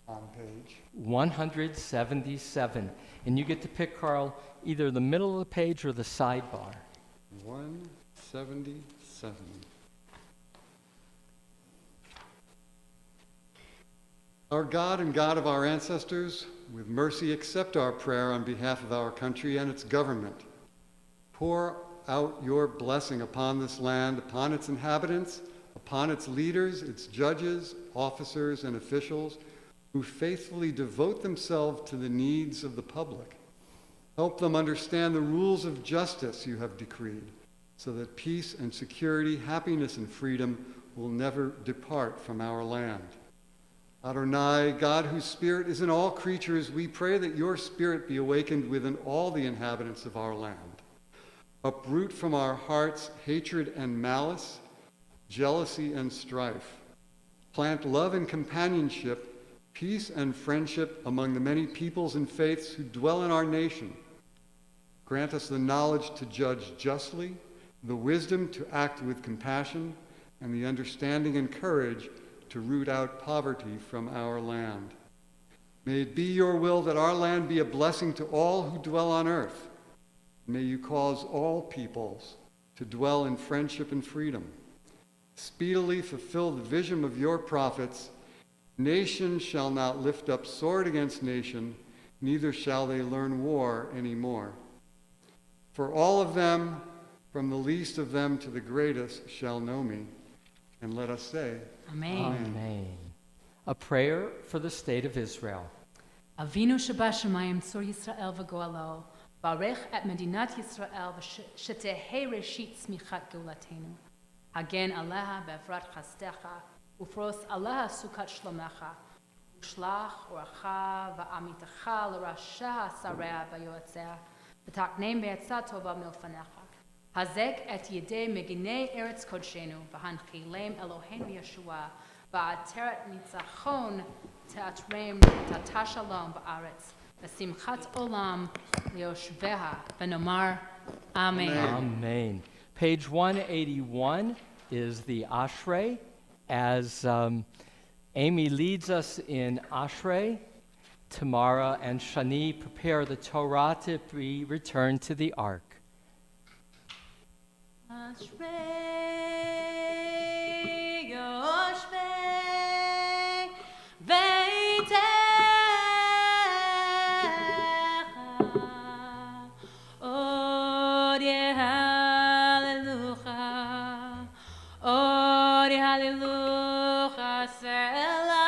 On page 177. And you get to pick, Carl, either the middle of the page or the sidebar. 177. Our God and God of our ancestors, with mercy accept our prayer on behalf of our country and its government. Pour out your blessing upon this land, upon its inhabitants, upon its leaders, its judges, officers, and officials who faithfully devote themselves to the needs of the public. Help them understand the rules of justice you have decreed, so that peace and security, happiness and freedom will never depart from our land. Adonai, God whose spirit is in all creatures, we pray that your spirit be awakened within all the inhabitants of our land. Uproot from our hearts hatred and malice, jealousy and strife. Plant love and companionship, peace and friendship among the many peoples and faiths who dwell in our nation. Grant us the knowledge to judge justly, the wisdom to act with compassion, and the understanding and courage to root out poverty from our land. May it be your will that our land be a blessing to all who dwell on earth. May you cause all peoples to dwell in friendship and freedom. Speedily fulfill the vision of your prophets. Nation shall not lift up sword against nation, neither shall they learn war anymore. For all of them, from the least of them to the greatest, shall know me. And let us say, Amen. Amen. A prayer for the state of Israel. Avinu Shabashamayim Tzur Yisrael v'Goalo, Barech et Medinat Yisrael v'shetehei reshit smichat geulatenu. Hagen aleha bevrat chastecha, ufros aleha sukat shlomecha, ushlach oracha v'amitecha l'rasha sareh v'yotzeh, v'taknem be'etzah tova milfanecha. Hazek et yedei meginei eretz kodshenu, v'hanchilem Eloheinu Yeshua, v'ateret nitzachon teatrem tatashalom ba'aretz, ושמחת עולם ליושביה, ונאמר אמן. Amen. Page 181 is the Ashrei. As Amy leads us in Ashrei, Tamara and Shani prepare the Torah to be returned to the ark. אשרי יושבי ביתך, אורי הללוכה, אורי הללוכה סלע,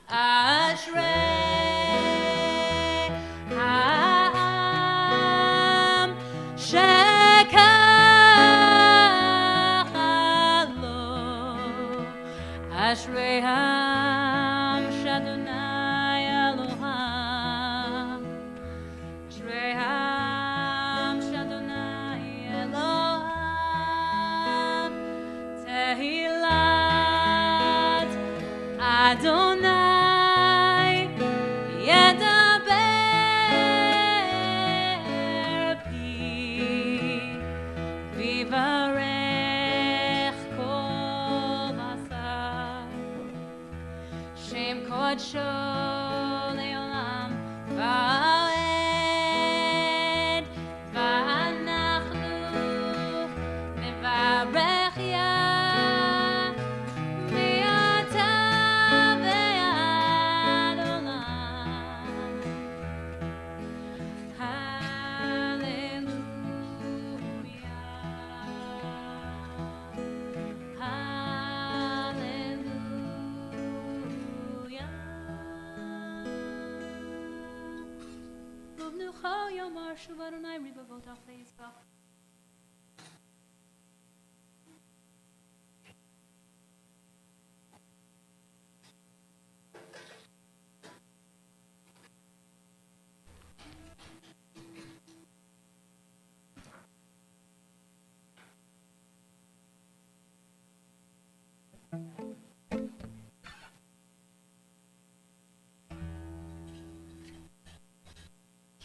אשרי העם אשרי העם שאדוני אלוהם, אשרי העם שאדוני אלוהם, תהילת אדוני ידבר פי, ויברך כל בשר. שם קודשו לעולם ועד, ואנחנו נברך יה מעתה ועד עולם. הללויה. ובנוחה יאמר שוב אדוני רבבותיו ליצבח.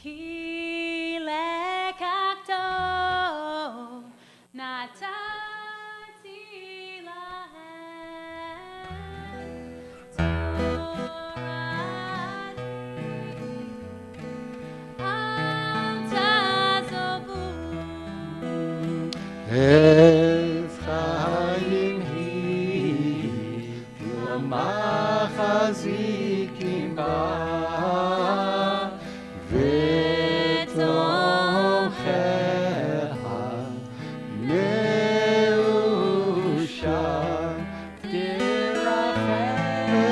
כי לקחתו נתתי להם תורתי, אל תעזבו. עץ חיים היא, למחזיקים בה, ותומכיה מאושר דרכיה,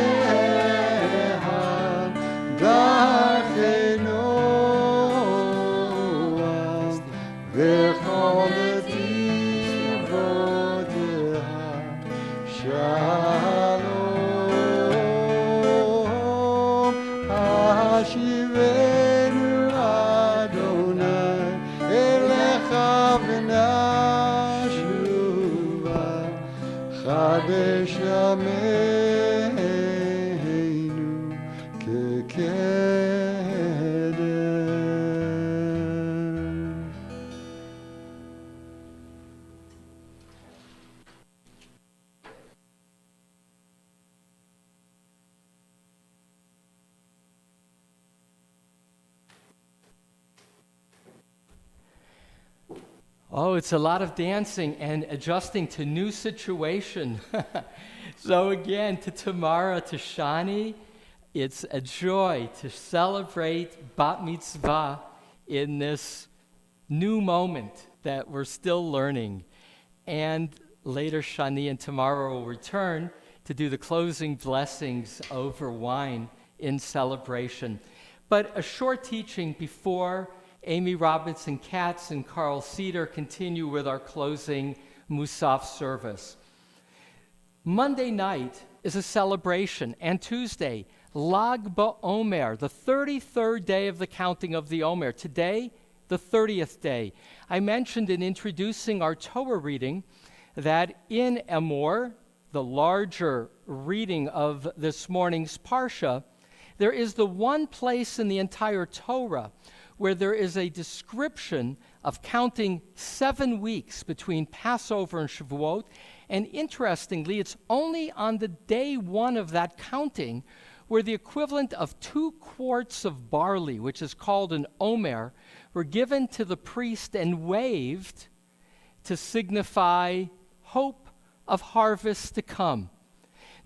דרכי נוח וכל נתיבותיה שלום. השיבנו אדוני אליך ונשובה, חדש ימינו כקדם. Oh, it's a lot of dancing and adjusting to new situation. So again, to Tamara, to Shani, it's a joy to celebrate Bat Mitzvah in this new moment that we're still learning. And later, Shani and Tamara will return to do the closing blessings over wine in celebration. But a short teaching before Amy Robinson Katz and Carl Cedar continue with our closing Musaf service. Monday night is a celebration, and Tuesday, Lag BaOmer, the 33rd day of the counting of the Omer. Today, the 30th day. I mentioned in introducing our Torah reading that in Emor, the larger reading of this morning's Parsha, there is the one place in the entire Torah where there is a description of counting 7 weeks between Passover and Shavuot. And interestingly, it's only on the day one of that counting where the equivalent of 2 quarts of barley, which is called an omer, were given to the priest and waved to signify hope of harvest to come.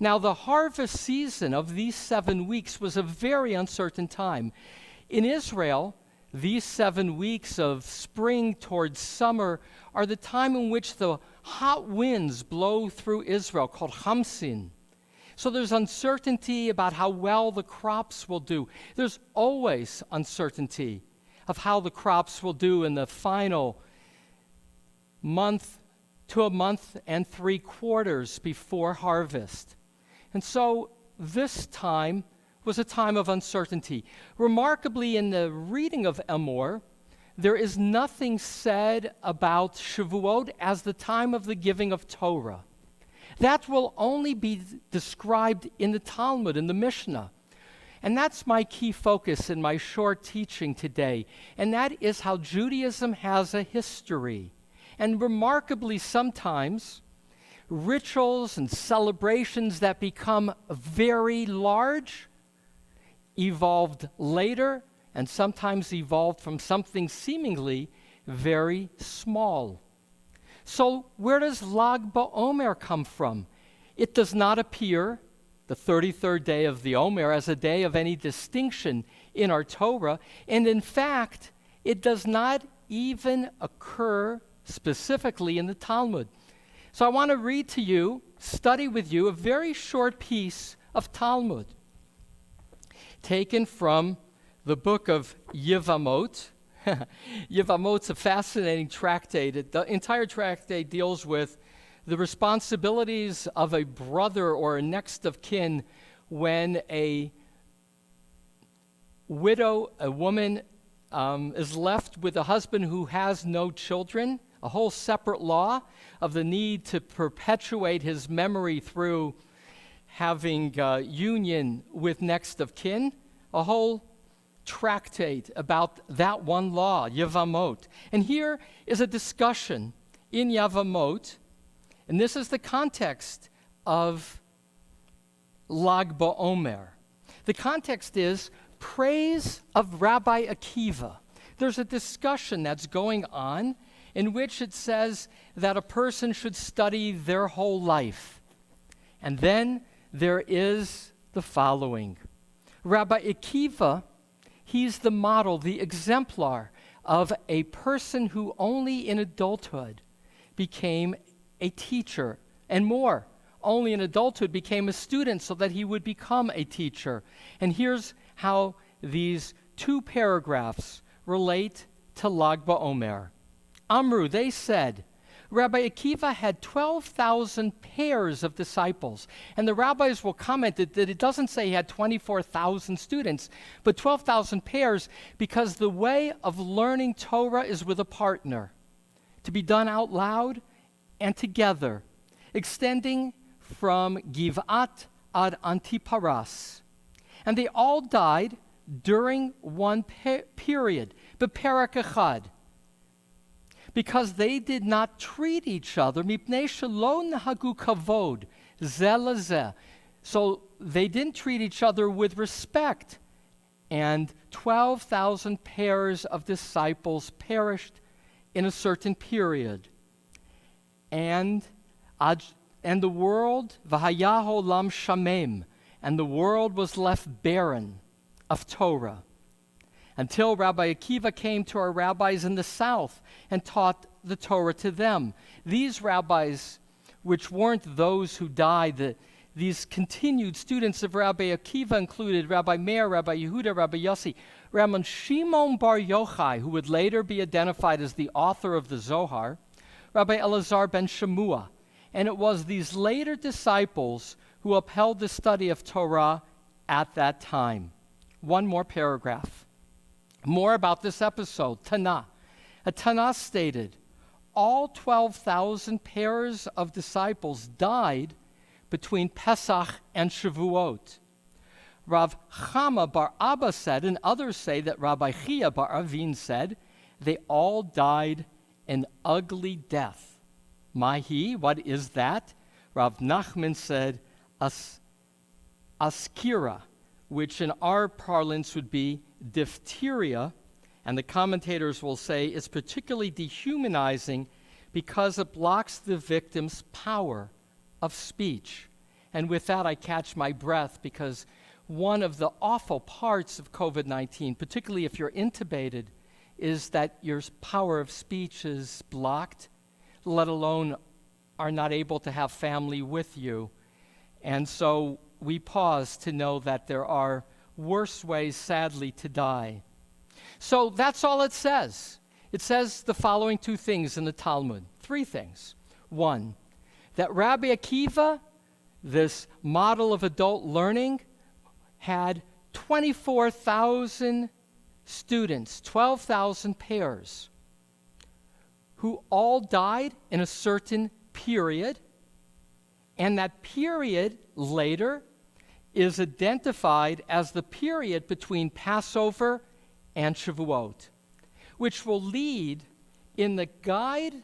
Now, the harvest season of these 7 weeks was a very uncertain time. In Israel, these 7 weeks of spring towards summer are the time in which the hot winds blow through Israel, called Hamsin. So there's uncertainty about how well the crops will do. There's always uncertainty of how the crops will do in the final month to a month and 3 quarters before harvest. And so this time was a time of uncertainty. Remarkably, in the reading of Emor, there is nothing said about Shavuot as the time of the giving of Torah. That will only be described in the Talmud, in the Mishnah. And that's my key focus in my short teaching today. And that is how Judaism has a history. And remarkably, sometimes, rituals and celebrations that become very large evolved later, and sometimes evolved from something seemingly very small. So where does Lag BaOmer come from? It does not appear, the 33rd day of the Omer, as a day of any distinction in our Torah, and in fact, it does not even occur specifically in the Talmud. So I want to read to you, study with you, a very short piece of Talmud taken from the book of Yevamot. Yevamot's a fascinating tractate. The entire tractate deals with the responsibilities of a brother or a next of kin when a widow, a woman, is left with a husband who has no children, a whole separate law of the need to perpetuate his memory through having union with next of kin, a whole tractate about that one law, Yevamot. And here is a discussion in Yevamot, and this is the context of Lag BaOmer. The context is praise of Rabbi Akiva. There's a discussion that's going on in which it says that a person should study their whole life. And then there is the following. Rabbi Akiva, he's the model, the exemplar of a person who only in adulthood became a teacher, and more, only in adulthood became a student so that he would become a teacher. And here's how these 2 paragraphs relate to Lag BaOmer. Amru, they said, Rabbi Akiva had 12,000 pairs of disciples. And the rabbis will comment that it doesn't say he had 24,000 students, but 12,000 pairs, because the way of learning Torah is with a partner, to be done out loud and together, extending from Givat ad Antiparas. And they all died during one period, beperak echad, because they did not treat each other, mipnei shelo nahagu kavod zeh lazeh. So they didn't treat each other with respect. And 12,000 pairs of disciples perished in a certain period. And the world, v'haya olam shamem, and the world was left barren of Torah, until Rabbi Akiva came to our rabbis in the south and taught the Torah to them. These rabbis, which weren't those who died, these continued students of Rabbi Akiva included Rabbi Meir, Rabbi Yehuda, Rabbi Yossi, Rabbi Shimon Bar Yochai, who would later be identified as the author of the Zohar, Rabbi Elazar ben Shemua. And it was these later disciples who upheld the study of Torah at that time. One more paragraph. More about this episode, Tanah. A Tanah stated, all 12,000 pairs of disciples died between Pesach and Shavuot. Rav Chama bar Abba said, and others say that Rabbi Chia bar Avin said, they all died an ugly death. Mahi, what is that? Rav Nachman said, askira, which in our parlance would be diphtheria, and the commentators will say it's particularly dehumanizing because it blocks the victim's power of speech. And with that, I catch my breath, because one of the awful parts of COVID-19, particularly if you're intubated, is that your power of speech is blocked, let alone are not able to have family with you. And so we pause to know that there are worse ways, sadly, to die. So that's all it says. It says the following two things in the Talmud. Three things. One, that Rabbi Akiva, this model of adult learning, had 24,000 students, 12,000 pairs, who all died in a certain period, and that period later is identified as the period between Passover and Shavuot, which will lead in the guide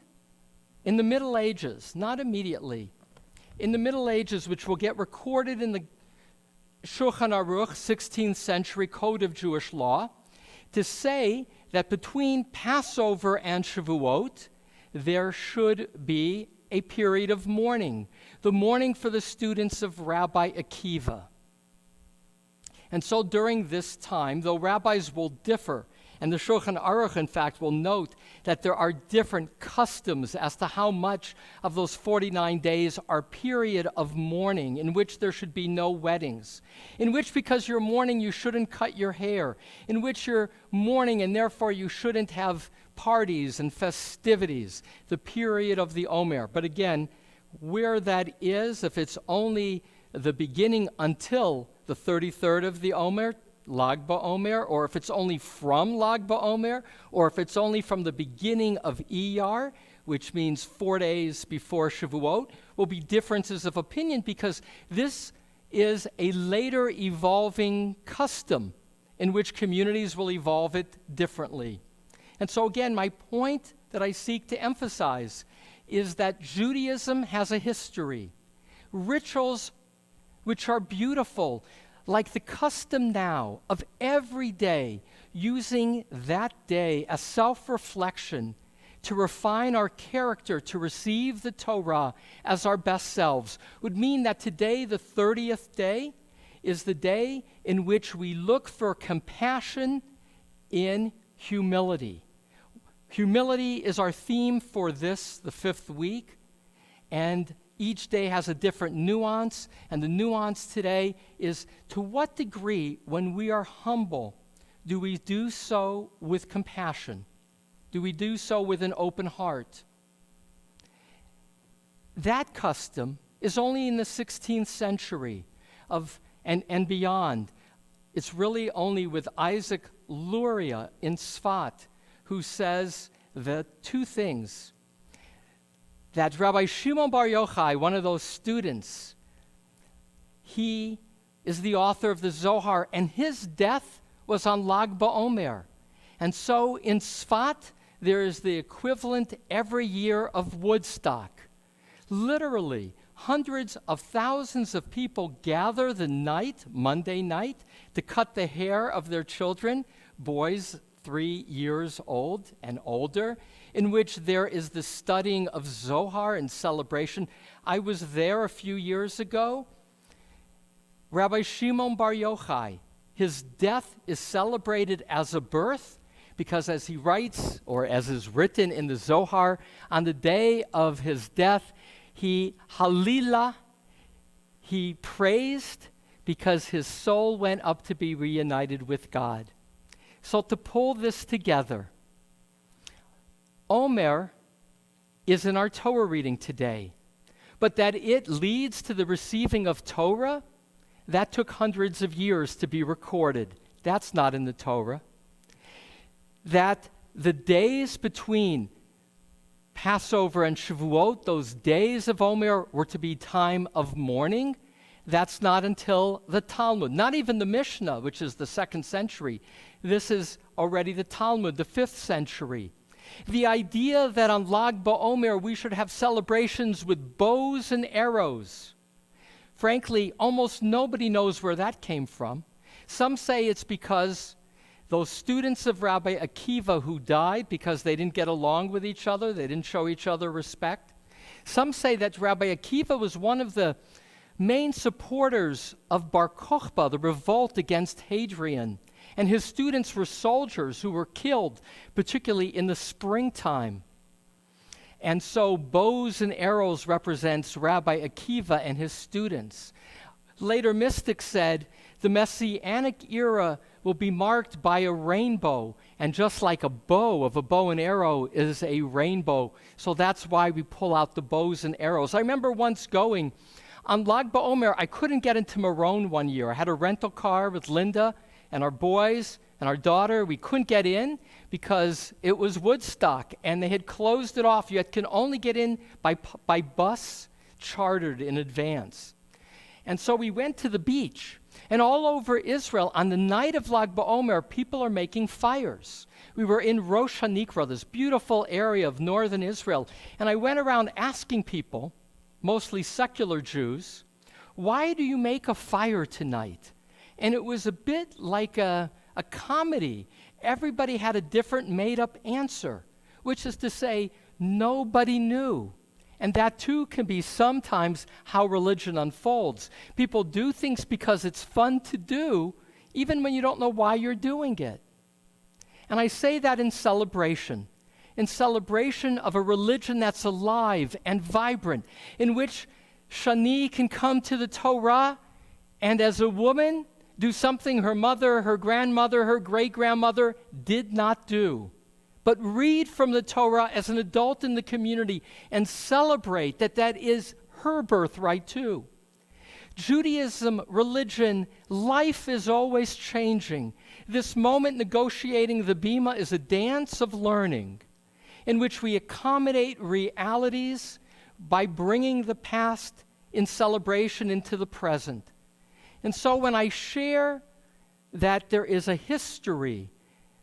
in the Middle Ages, not immediately, in the Middle Ages, which will get recorded in the Shulchan Aruch, 16th century code of Jewish law, to say that between Passover and Shavuot, there should be a period of mourning, the mourning for the students of Rabbi Akiva. And so during this time, though rabbis will differ, and the Shulchan Aruch, in fact, will note that there are different customs as to how much of those 49 days are period of mourning, in which there should be no weddings, in which because you're mourning you shouldn't cut your hair, in which you're mourning and therefore you shouldn't have parties and festivities, the period of the Omer. But again, where that is, if it's only the beginning until the 33rd of the Omer, Lag BaOmer, or if it's only from Lag BaOmer, or if it's only from the beginning of Iyar, which means 4 days before Shavuot, will be differences of opinion, because this is a later evolving custom in which communities will evolve it differently. And so again, my point that I seek to emphasize is that Judaism has a history. Rituals which are beautiful, like the custom now of every day using that day as self-reflection to refine our character, to receive the Torah as our best selves, would mean that today, the 30th day, is the day in which we look for compassion in humility. Humility is our theme for this, the 5th week, and each day has a different nuance, and the nuance today is to what degree, when we are humble, do we do so with compassion? Do we do so with an open heart? That custom is only in the 16th century and beyond. It's really only with Isaac Luria in Tzfat, who says the two things. That Rabbi Shimon Bar Yochai, one of those students, he is the author of the Zohar, and his death was on Lag BaOmer. And so in Tzfat, there is the equivalent every year of Woodstock. Literally, hundreds of thousands of people gather the night, Monday night, to cut the hair of their children, boys 3 years old and older, in which there is the studying of Zohar and celebration. I was there a few years ago. Rabbi Shimon Bar Yochai, his death is celebrated as a birth, because as he writes, or as is written in the Zohar, on the day of his death, he halila, he praised, because his soul went up to be reunited with God. So to pull this together, Omer is in our Torah reading today, but that it leads to the receiving of Torah, that took hundreds of years to be recorded. That's not in the Torah. That the days between Passover and Shavuot, those days of Omer, were to be time of mourning. That's not until the Talmud, not even the Mishnah, which is the 2nd century. This is already the Talmud, the 5th century. The idea that on Lag BaOmer we should have celebrations with bows and arrows. Frankly, almost nobody knows where that came from. Some say it's because those students of Rabbi Akiva who died because they didn't get along with each other, they didn't show each other respect. Some say that Rabbi Akiva was one of the main supporters of Bar Kokhba, the revolt against Hadrian, and his students were soldiers who were killed, particularly in the springtime. And so bows and arrows represents Rabbi Akiva and his students. Later mystics said the Messianic era will be marked by a rainbow, and just like a bow of a bow and arrow is a rainbow, so that's why we pull out the bows and arrows. I remember once going on Lag BaOmer. I couldn't get into Maroon one year. I had a rental car with Linda and our boys and our daughter. We couldn't get in because it was Woodstock, and they had closed it off. You can only get in by bus chartered in advance. And so we went to the beach. And all over Israel, on the night of Lag BaOmer, people are making fires. We were in Rosh HaNikra, this beautiful area of northern Israel, and I went around asking people, mostly secular Jews, why do you make a fire tonight? And it was a bit like a comedy. Everybody had a different made-up answer, which is to say, nobody knew. And that too can be sometimes how religion unfolds. People do things because it's fun to do, even when you don't know why you're doing it. And I say that in celebration of a religion that's alive and vibrant, in which Shani can come to the Torah and as a woman do something her mother, her grandmother, her great-grandmother did not do. But read from the Torah as an adult in the community and celebrate that is her birthright too. Judaism, religion, life is always changing. This moment negotiating the Bima is a dance of learning in which we accommodate realities by bringing the past in celebration into the present. And so when I share that there is a history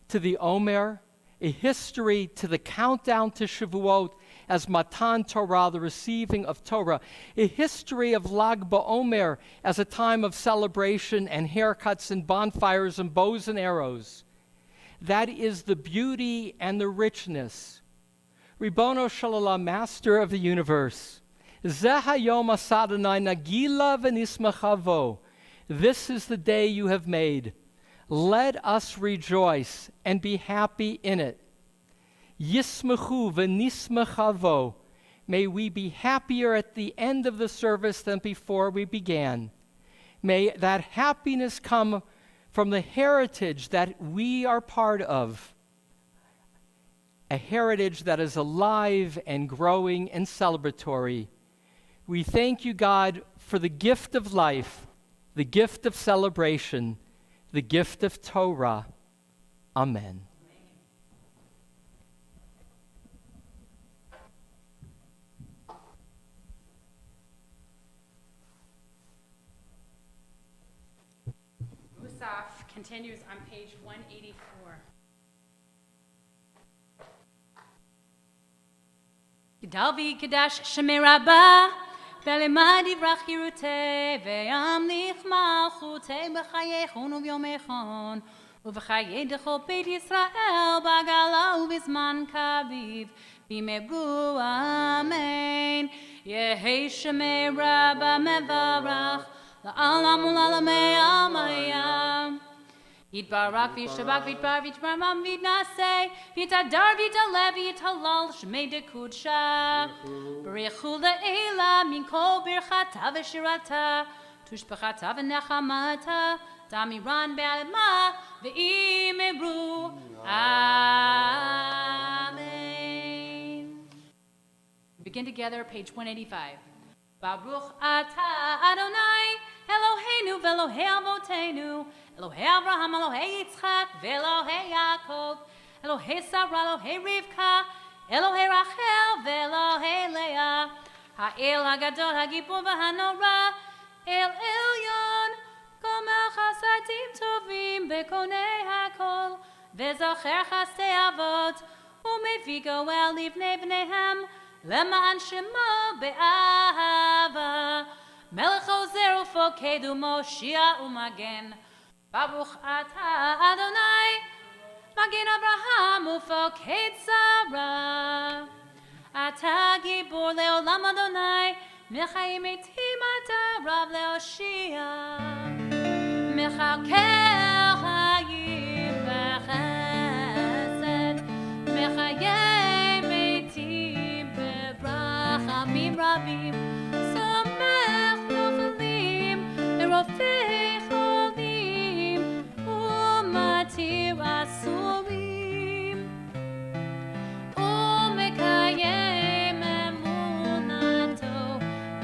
to the Omer, a history to the countdown to Shavuot as Matan Torah, the receiving of Torah, a history of Lag BaOmer as a time of celebration and haircuts and bonfires and bows and arrows. That is the beauty and the richness. Ribono Shel Olam, Master of the universe, Zeh hayom aseh Adonai nagila v'nismechavo. This is the day you have made. Let us rejoice and be happy in it. Yism'chu v'nismechavo. May we be happier at the end of the service than before we began. May that happiness come from the heritage that we are part of. A heritage that is alive and growing and celebratory. We thank you, God, for the gift of life, the gift of celebration, the gift of Torah. Amen. Musaf continues on page 184. Gedalvi Kaddish Shemei Rabbah Ve'lemad yivrach hirutei ve'yamlich malchutei b'chayechon u'vyomechon u'v'chayei dechol Beit Yisrael b'gala u'bizman kaviv v'imebru amen. Yehi Shemei Rabbah mevarach la'alam u'la'lamei amayam. Yitbarak v'yishabak v'yitbar v'yitbarmam v'yitnaseh v'yitadar v'yitalev v'yitalal shmei dekudsha b'richu le'ela min kol birchata v'shirata tushbachata v'nechamata damiran be'alema v'imebru amen. Begin together, page 185. Baruch ata Adonai Eloheinu v'Elohei Avotenu Elohei Abraham, Elohei Yitzchak, ve'Elohei Yaakov, Elohei Sarah, Elohei Rivka, Elohei Rachel, ve'Elohei Leah, Ha'el Hagadol, Hagibor v'Hanora, אל עליון, גומל חסדים טובים בקונה הכל, וזוכר חסדי אבות, ומביא גואל לבני בניהם, למען שמו באהבה. מלך עוזר ופוקד ומושיע ומגן, ברוך אתה אדוני, מגן אברהם ופוקד שרה. אתה גיבור לעולם אדוני, מחיים מתים אתה רב להושיע. מחכה חיים וחסד, מחיי מתים ברחמים רבים, סומך נופלים ורופא חולים, ומתיר אסורים, ומקיים אמונתו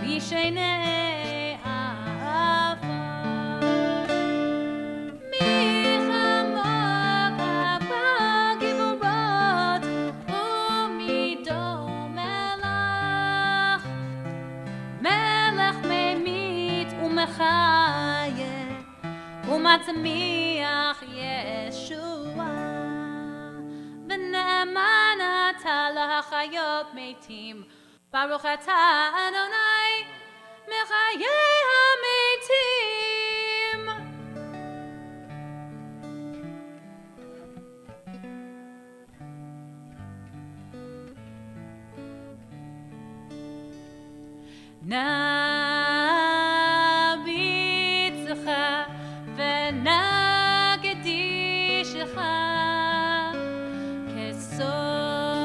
בשני אהבה. מחמות אהבה גיבורות, ומדו מלך, מלך ממית ומחיה, ומצמיח ישועה. ונאמן אתה להחיות מתים, ברוך אתה אדוני, מחיי המתים. נביצך ונקדישך,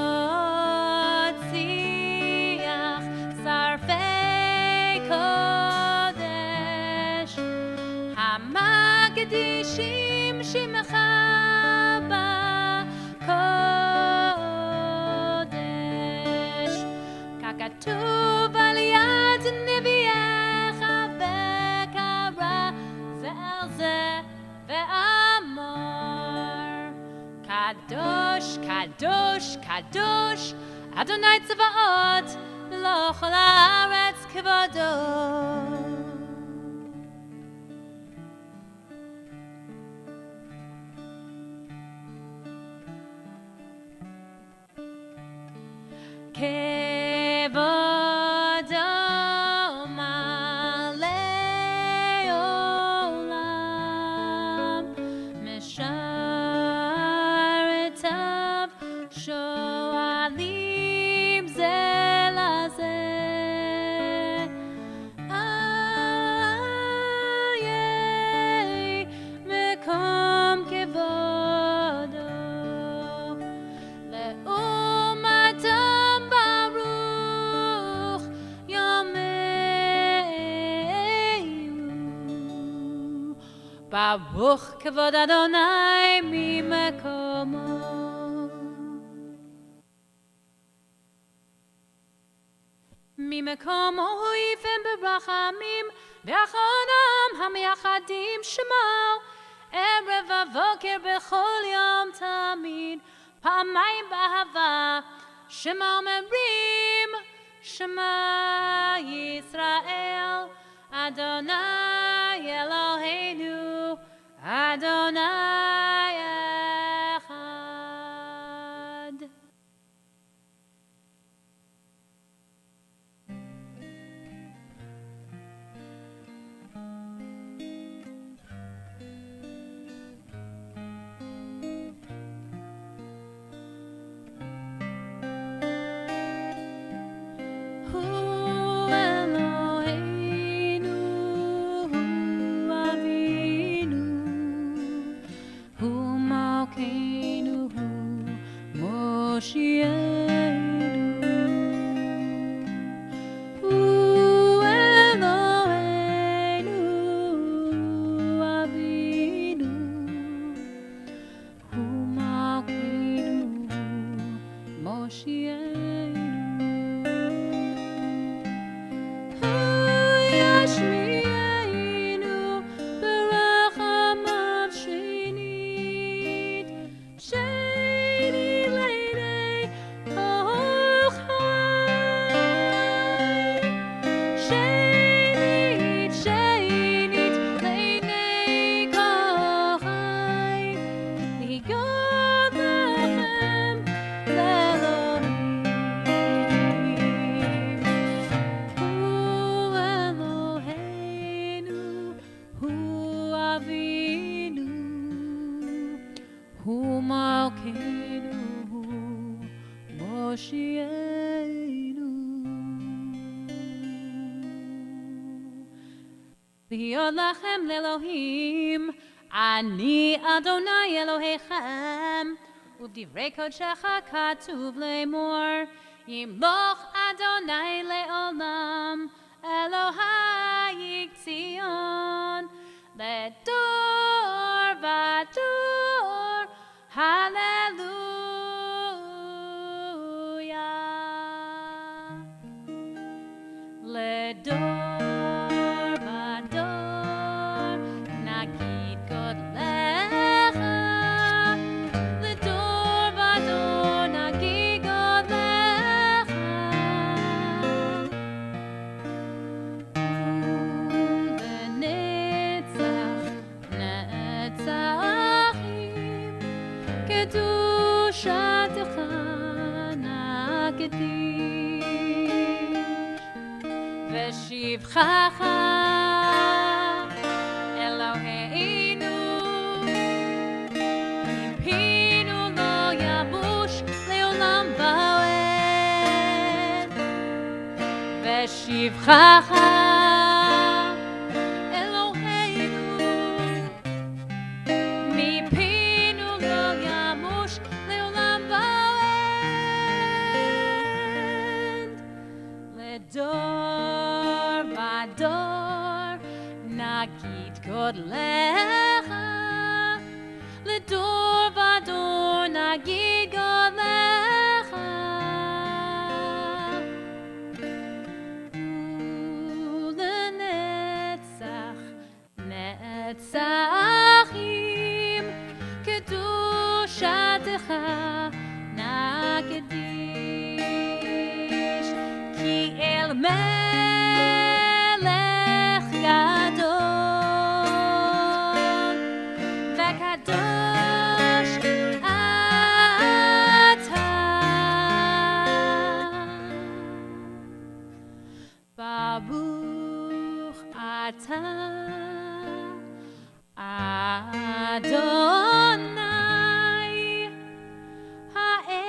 כסוד שיח שרפי קודש, המקדישים שמך בקודש, ככתוב על יד נביאך וקרא זה אל זה ואמר, קדוש קדוש קדוש אדוני צבאות, לא כל הארץ כבודו. כבודו מלא עולם, משרתיו שואלים זה לזה, איי מקום כבודו לעומתם ברוך ימינו, ברוך כבוד אדוני ממקומו. ממקומו הוא יפן ברחמים, ואחרונם המייחדים שמו, ערב ובוקר בכל יום תמיד, פעמיים באהבה, שמה אומרים, שמע ישראל, אדוני אלוהינו, אדוני אחד. הוא אלוהינו, הוא אבינו, Malkeinu Moshienu Liot lachem leElohim Ani Adonai Elohechem U'divrei kodshecha katuv le'mor Yimloch Adonai le'olam Elohai Tzion Ledor vador Hallelujah Ledor vador Nagid godlecha Ledor vador Nagid godlecha קדושתך נקדיש ושבחך אלוהינו מפינו לא יבוש לעולם ועד ושבחך דור ודור נגיד גודלך לדור ודור נגיד גודלך ולנצח נצחים קדושתך נקדיש כי אל מלך גדול וקדוש אתה ברוך אתה אדוני האל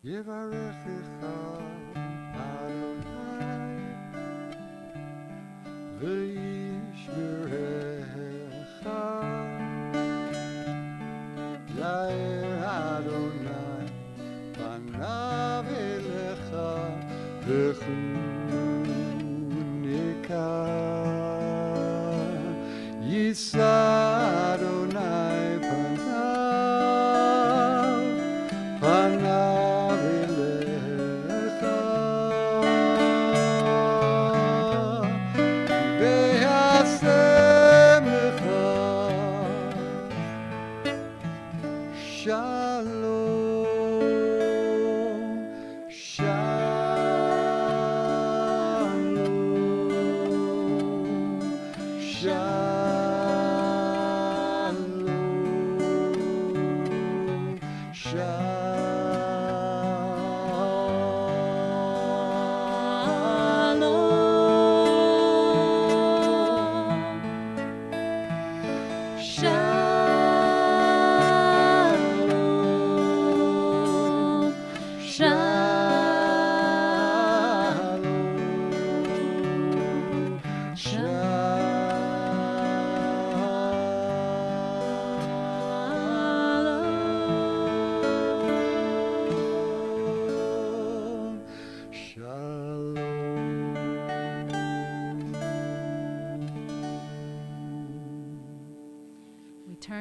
יברכך אדוני וישמרך יאר אדוני פניו אליך וחונקה יישא אדוני פניו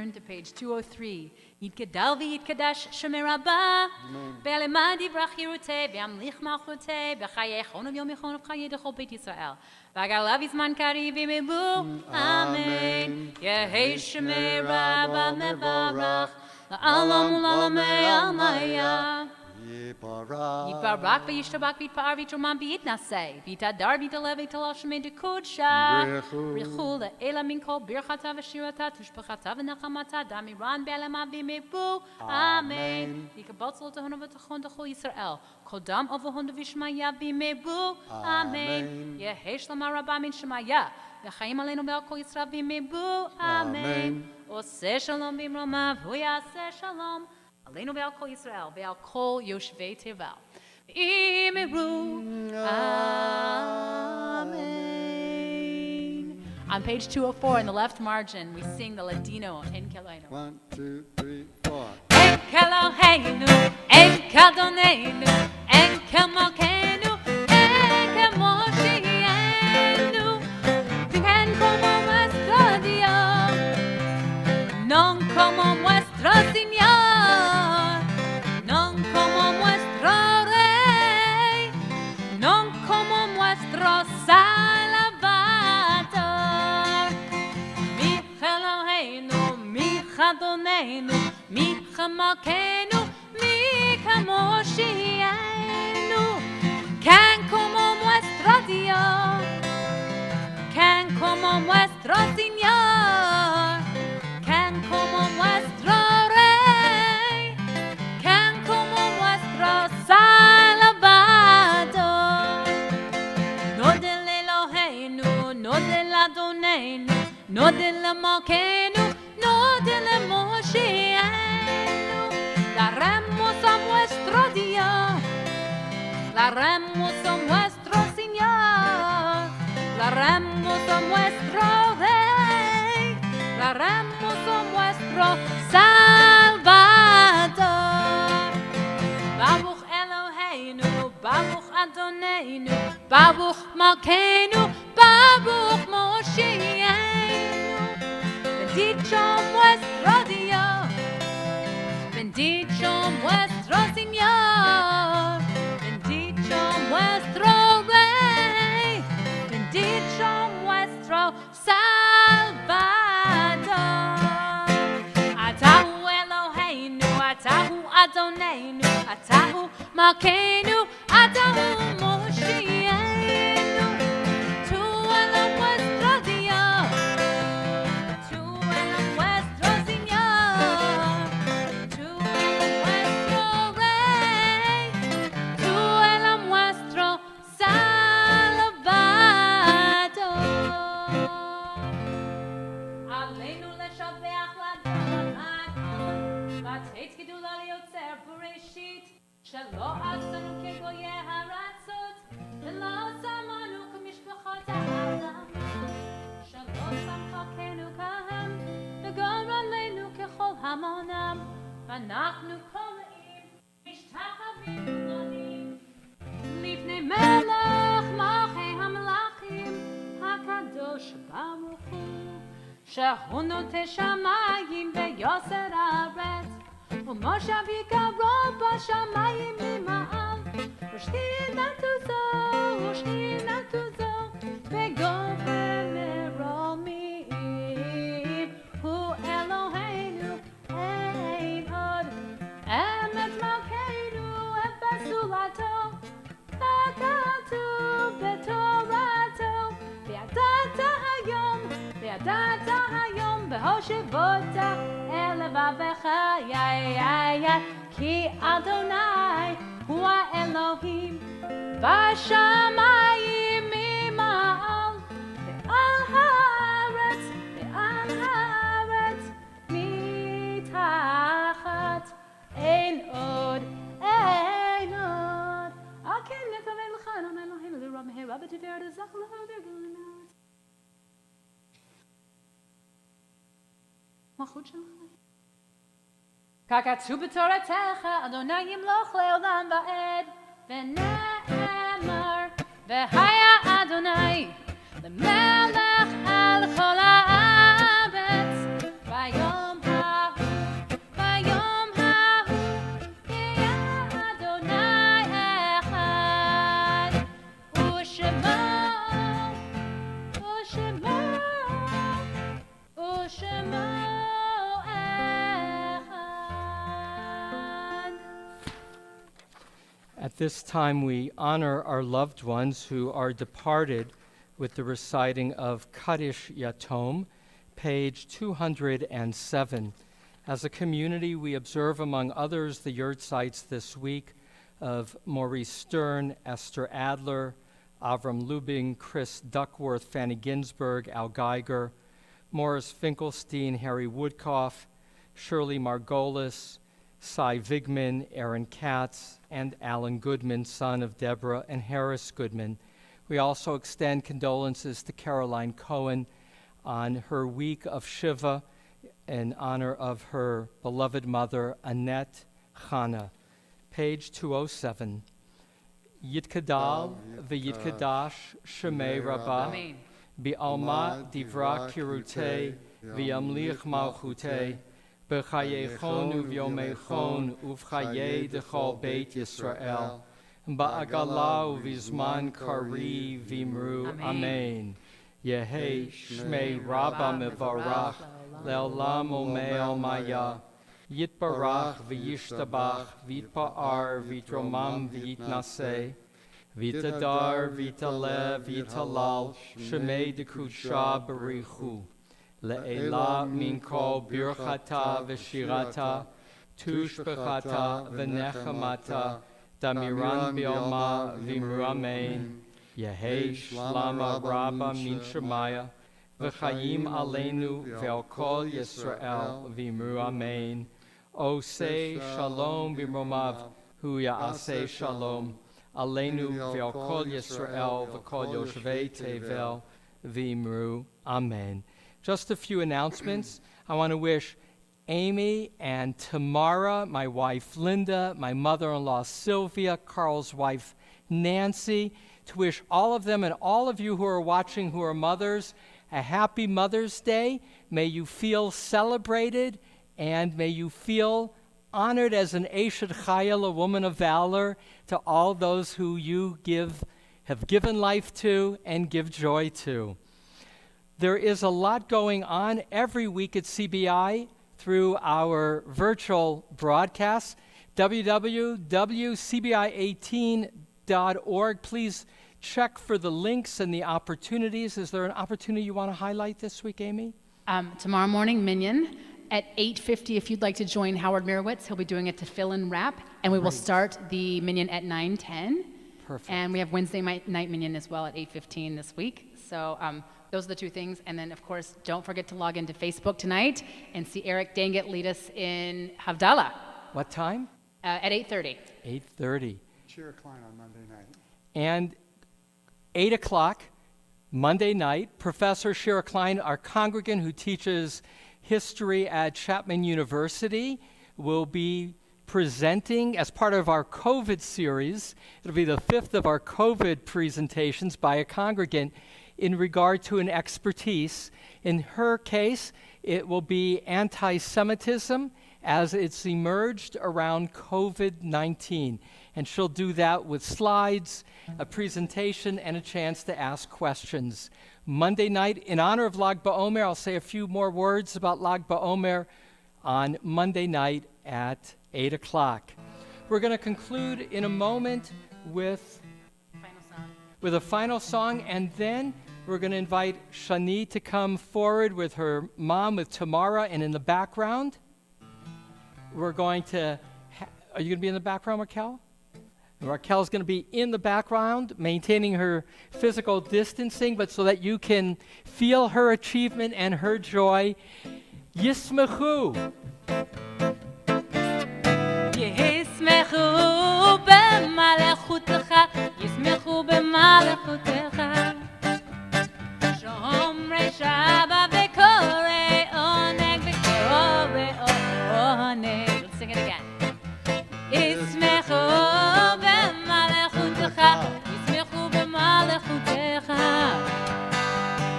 turn to page 203. Yitgadal v'yitkadesh shemei Rabbah, ve'alemad yivrach yirutei, ve'amlich malchutei, b'chayei chonav yom yichonav chayei dechol Beit Yisrael. V'agalav yizman kari v'mebu, Amen. Yehei shemei Rabbah mevarach, la'alam u'la'lamei almaya. Yiparak v'yishtabak v'yitpa'ar v'yitromam v'yitnasei, v'yitadar v'yitalev v'yitalal shemei dekudsha, Richu le'ela min kol birchata v'shirata, tushpachata v'nachamata, damiran be'alama v'mebu, Amen. Yikabotzol tehonu v'tachon d'chol Yisrael, kol dam ovohon v'yishmaya v'mebu, Amen. Yehesh lama rabba min shemaya, v'chaim aleinu ve'al kol Yisrael v'mebu, Amen. Oseh shalom b'imromav, hu yaseh shalom, Aleinu ve'al kol Yisrael, ve'al kol yoshvei tevel. Imiru. Amen. On page 204 in the left margin, we sing the Ladino En Keloheinu. 1, 2, 3, 4. En Keloheinu, En Kadonenu, En Kemalkeinu, En Kemoshienu. Ven como nuestro Dios, non como nuestro Señor. Adonenu, mi chamalkenu, mi chamoshienu. Can como nuestro Dios, can como nuestro Señor, can como nuestro Rey, can como nuestro Salvador. No del Eloheinu, no del Adonenu, no del Malkenu, no del Moshienu. Daremos a nuestro Dios, daremos a nuestro Señor, daremos a nuestro Rey, daremos a nuestro Salvador. Baruch Eloheinu, Baruch Adonenu, Baruch Malkeinu, Baruch Moshienu. Bendito nuestro Dios, bendito nuestro Señor, bendito nuestro Rey, bendito nuestro Salvador. Atahu Eloheinu, Atahu Adonenu, Atahu Malkeinu, Atahu Moshienu. Tu elam nuestro Dios, tu elam nuestro Señor, tu elam nuestro Rey, tu elam nuestro Salvador. Aleinu leshabeach l'Adonai kol, v'ateit gedula liyotzer bereshit, shelo asanu kegoyei haratzot, v'lo samanu k'mishpachot ha'adam, shelo samchakenu kahem, v'goranleinu kechol hamonam, v'anachnu koleim, mishtachavim lonim, lifnei melech malchei hamelachim, hakadosh baruch hu, shehu notei shamayim ve'yoser haaretz, ומשה ויקרוב בשמיים ממעל, ושכינתו זו, וגובר מרומים. הוא אלוהינו, אין עוד, אמת מלכנו, אפס זולתו, ככתוב בתורתו, וידעת היום בהושבות אל לבבך, כי אדוני הוא האלוהים בשמיים ממעל, ועל הארץ מתחת, אין עוד. כן נקווה לך, אדוני אלוהים, לרב מהרה בתפארת הזך ולגלונות. מלכות שלך. ככתוב בתורתך, אדוני ימלוך לעולם ועד, ונאמר, והיה אדוני למלך על כל הארץ, ביום At this time, we honor our loved ones who are departed with the reciting of Kaddish Yatom, page 207. As a community, we observe, among others, the yurtzites this week of Maurice Stern, Esther Adler, Avram Lubing, Chris Duckworth, Fanny Ginsberg, Al Geiger, Morris Finkelstein, Harry Woodcoff, Shirley Margolis, Cy Vigman, Aaron Katz, and Alan Goodman, son of Deborah and Harris Goodman. We also extend condolences to Caroline Cohen on her week of Shiva in honor of her beloved mother, Annette Chana. Page 207. Yitkadal v'yitkadash shemei rabbah bi'alma divra kirutei v'yamlich malchutei b'chayechon u'vyomechon uv'chayei d'chol Beit Yisrael ba'agala u'vizman kari v'imru amen. Yehei shmei rabbah mevarach le'olam u'me'al maya Yitbarach v'yishtabach v'yitpa'ar v'yitromam v'yitnaseh v'yitadar v'yitalev v'yitalal shemei d'kudsha b'richu le'ela min kol birchata v'shirata tushbechata v'nechamata damiran bi'oma v'imru amen. Yehei shlama rabba min shemaya v'chayim aleinu ve'al kol Yisrael v'imru amen. O say shalom b'romav hu ya'aseh shalom aleinu ve'al kol Yisrael v'kol yoshvei tevel v'imru amen. Just a few announcements. I want to wish Amy and Tamara, my wife Linda, my mother-in-law Sylvia, Carl's wife Nancy, to wish all of them and all of you who are watching who are mothers a happy Mother's Day. May you feel celebrated and may you feel honored as an Eshet Chayil, a woman of valor, to all those who you have given life to and give joy to. There is a lot going on every week at CBI through our virtual broadcasts. www.cbi18.org. Please check for the links and the opportunities. Is there an opportunity you want to highlight this week, Amy? Tomorrow morning, Minyan at 8:50. If you'd like to join Howard Mirowitz, he'll be doing it to fill and wrap, and we will start the Minyan at 9:10. Perfect. And we have Wednesday night Minyan as well at 8:15 this week. So those are the two things. And then, of course, don't forget to log into Facebook tonight and see Eric Danget lead us in Havdalah. What time? At 8:30. 8:30. Shira Klein on Monday night. And 8 o'clock, Monday night, Professor Shira Klein, our congregant who teaches history at Chapman University, will be presenting as part of our COVID series. It'll be the fifth of our COVID presentations by a congregant in regard to an expertise. In her case, it will be anti-Semitism as it's emerged around COVID-19. And she'll do that with slides, a presentation, and a chance to ask questions. Monday night, in honor of Lag BaOmer, I'll say a few more words about Lag BaOmer on Monday night at 8 o'clock. We're going to conclude in a moment with a final song, and then we're going to invite Shani to come forward with her mom, with Tamara, and in the background, we're going to... Are you going to be in the background, Raquel? Raquel's going to be in the background, maintaining her physical distancing, but so that you can feel her achievement and her joy. Yism'chu. Yism'chu b'malechutecha, Yism'chu b'malechutecha. Shomrei Shabbat v'korei oneg v'korei oneg. Let's sing it again. Yism'chu b'malechutecha, Yism'chu b'malechutecha.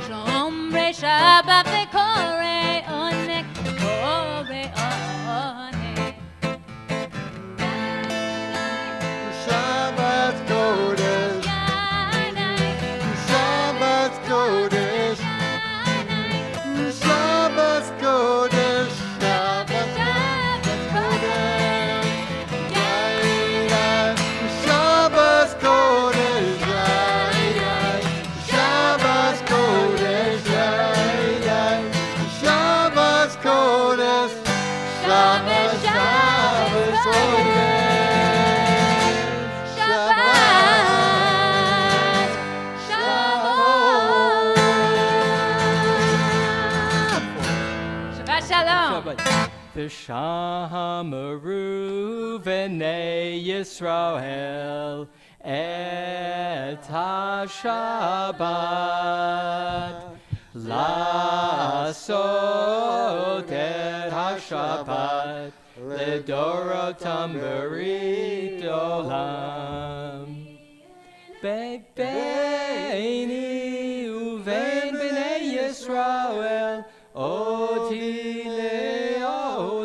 Shomrei Shabbat v'korei oneg v'korei oneg. Shabbat Kodesh, Shabbat Kodesh, Shabbat Kodesh, Shabbat Kodesh, Yai V'shamaru v'nei Yisrael et ha-Shabbat Lasot et ha-Shabbat Lidorotam berit olam Beini uvein b'nei Yisrael oti leolam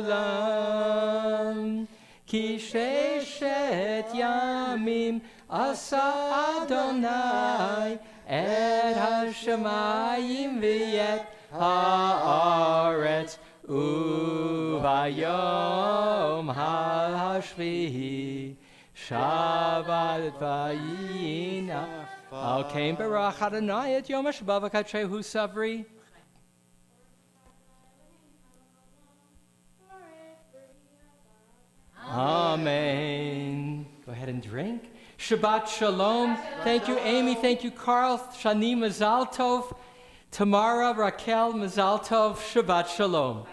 Ki sheshet yamim asa Adonai et hashamayim v'yet haaretz uvayom hashvihi Shabbat vayina Al-Kain Barach Adonai et Yom HaShabbat v'katchehu savri. Amen. Go ahead and drink. Shabbat Shalom. Thank you, Amy. Thank you, Carl. Shani Mazal Tov. Tamara, Raquel, Mazal Tov. Shabbat Shalom.